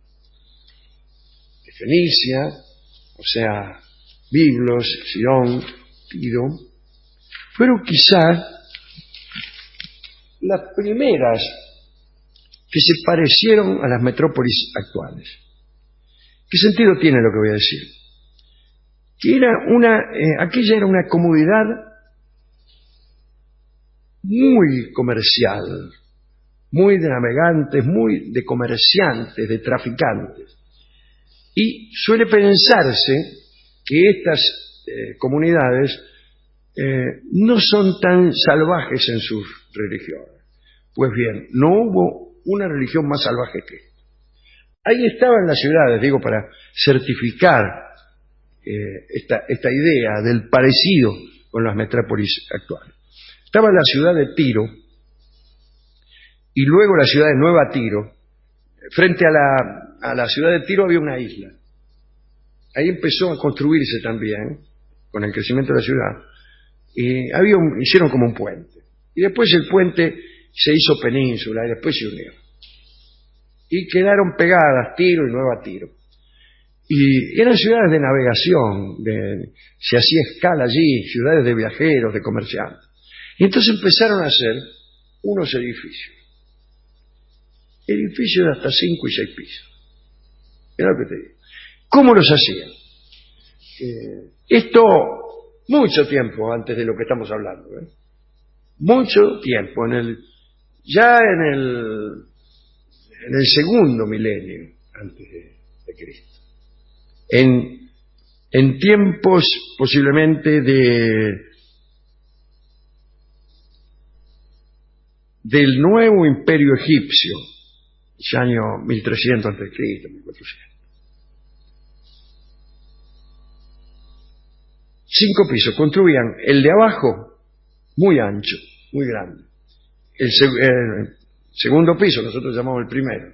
Fenicia, o sea, Biblos, Sidón, Tiro, fueron quizás las primeras que se parecieron a las metrópolis actuales. ¿Qué sentido tiene lo que voy a decir? Que aquella era una comunidad muy comercial, muy de navegantes, muy de comerciantes, de traficantes. Y suele pensarse que estas comunidades no son tan salvajes en sus religiones. Pues bien, no hubo una religión más salvaje que esta. Ahí estaban las ciudades, digo, para certificar esta idea del parecido con las metrópolis actuales. Estaba la ciudad de Tiro y luego la ciudad de Nueva Tiro. Frente a la ciudad de Tiro había una isla. Ahí empezó a construirse también, con el crecimiento de la ciudad, y hicieron como un puente. Y después el puente se hizo península y después se unió. Y quedaron pegadas Tiro y Nueva Tiro. Y eran ciudades de navegación, se hacía escala allí, ciudades de viajeros, de comerciantes. Y entonces empezaron a hacer unos edificios de hasta 5 y 6 pisos. Era lo que te digo. ¿Cómo los hacían? Esto mucho tiempo antes de lo que estamos hablando. Mucho tiempo, ya en el segundo milenio antes de Cristo. En tiempos posiblemente del nuevo imperio egipcio, el año 1300 a.C., 1400. 5 pisos. Construían el de abajo muy ancho, muy grande. El segundo piso, nosotros llamamos el primero,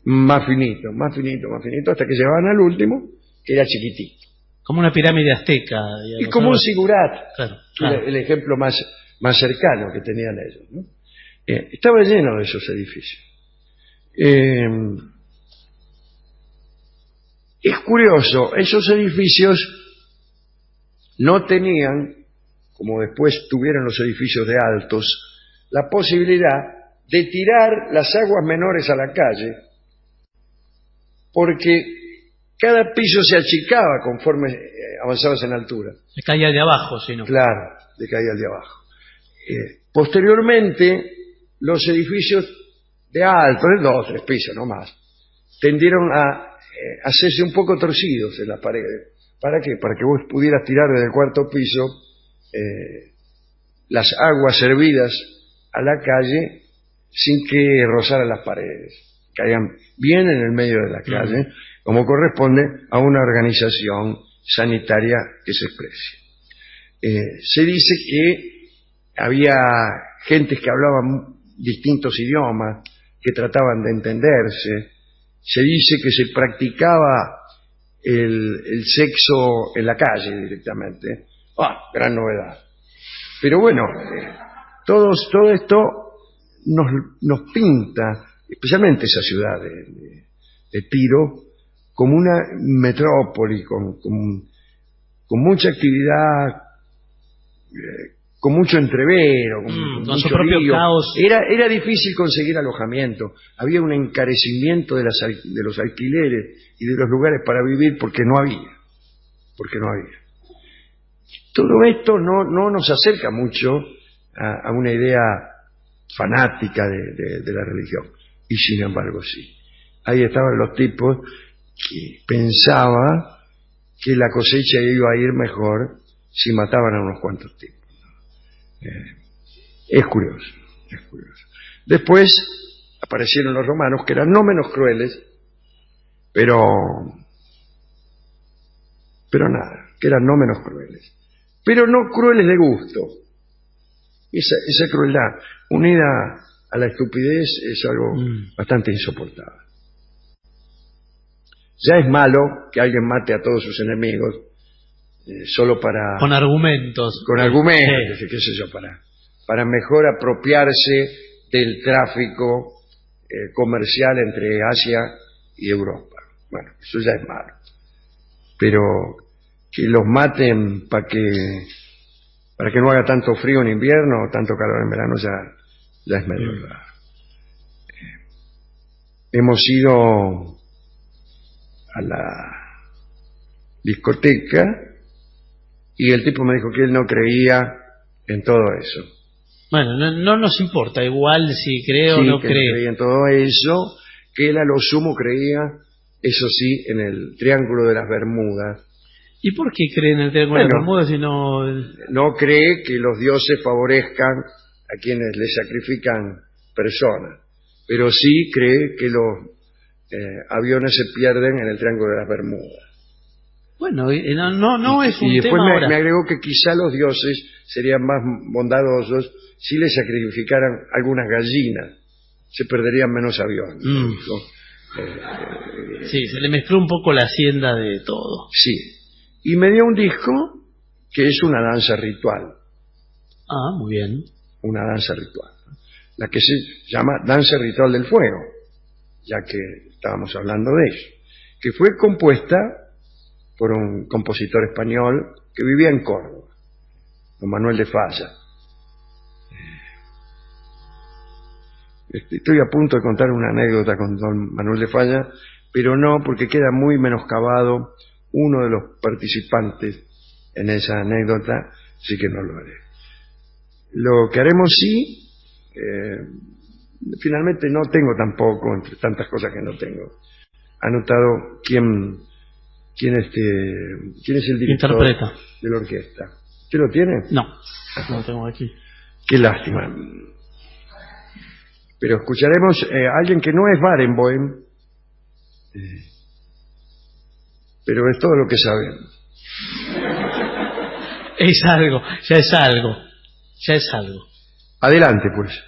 más finito, más finito, más finito, hasta que llegaban al último, que era chiquitito. Como una pirámide azteca. Y como un zigurat, claro, claro. El ejemplo más cercano que tenían ellos, ¿no? Estaba lleno de esos edificios. Es curioso, esos edificios no tenían, como después tuvieron los edificios de altos, la posibilidad de tirar las aguas menores a la calle, porque cada piso se achicaba conforme avanzabas en altura. Se caía de abajo, sino. Claro, se caía de abajo. Posteriormente, los edificios de alto, de 2 o 3 pisos, no más, tendieron a hacerse un poco torcidos en las paredes. ¿Para qué? Para que vos pudieras tirar desde el 4º piso las aguas servidas a la calle sin que rozaran las paredes. Caían bien en el medio de la calle, como corresponde a una organización sanitaria que se exprese. Se dice que había gentes que hablaban distintos idiomas, que trataban de entenderse. Se dice que se practicaba el sexo en la calle directamente. Gran novedad. Pero bueno, todo esto nos pinta, especialmente esa ciudad de Tiro, como una metrópoli con mucha actividad, con mucho entrevero, con su mucho propio lío. caos. Era difícil conseguir alojamiento, había un encarecimiento de los alquileres y de los lugares para vivir porque no había. Todo esto no nos acerca mucho a una idea fanática de la religión, y sin embargo sí. Ahí estaban los tipos que pensaban que la cosecha iba a ir mejor si mataban a unos cuantos tipos. Es curioso. Después aparecieron los romanos, que eran no menos crueles, pero nada, que eran no menos crueles, pero no crueles de gusto. Esa crueldad unida a la estupidez es algo bastante insoportable. Ya es malo que alguien mate a todos sus enemigos solo para... Con argumentos. Sí. Qué sé yo, para mejor apropiarse del tráfico comercial entre Asia y Europa. Bueno, eso ya es malo. Pero que los maten para que no haga tanto frío en invierno o tanto calor en verano ya es medio raro. Hemos ido a la discoteca y el tipo me dijo que él no creía en todo eso. Bueno, no nos importa, igual si cree o no que cree. Creía en todo eso, que él a lo sumo creía, eso sí, en el Triángulo de las Bermudas. ¿Y por qué cree en el Triángulo de las Bermudas si no...? No cree que los dioses favorezcan a quienes le sacrifican personas, pero sí cree que los aviones se pierden en el Triángulo de las Bermudas. Bueno, no es un y después tema ahora. me agregó que quizá los dioses serían más bondadosos si le sacrificaran algunas gallinas, se perderían menos aviones. Sí, se le mezcló un poco la hacienda de todo. Sí, y me dio un disco que es una danza ritual. Muy bien. Una danza ritual, la que se llama Danza Ritual del Fuego, ya que estábamos hablando de eso, que fue compuesta por un compositor español que vivía en Córdoba, don Manuel de Falla. Estoy a punto de contar una anécdota con don Manuel de Falla, pero no, porque queda muy menoscabado uno de los participantes en esa anécdota, así que no lo haré. Lo que haremos sí, finalmente no tengo tampoco, entre tantas cosas que no tengo, anotado quién es el director Interpreta de la orquesta. ¿Usted lo tiene? No lo tengo aquí. Qué lástima. Pero escucharemos a alguien que no es Barenboim, pero es todo lo que sabemos. Es algo, ya es algo, ya es algo. Adelante, pues.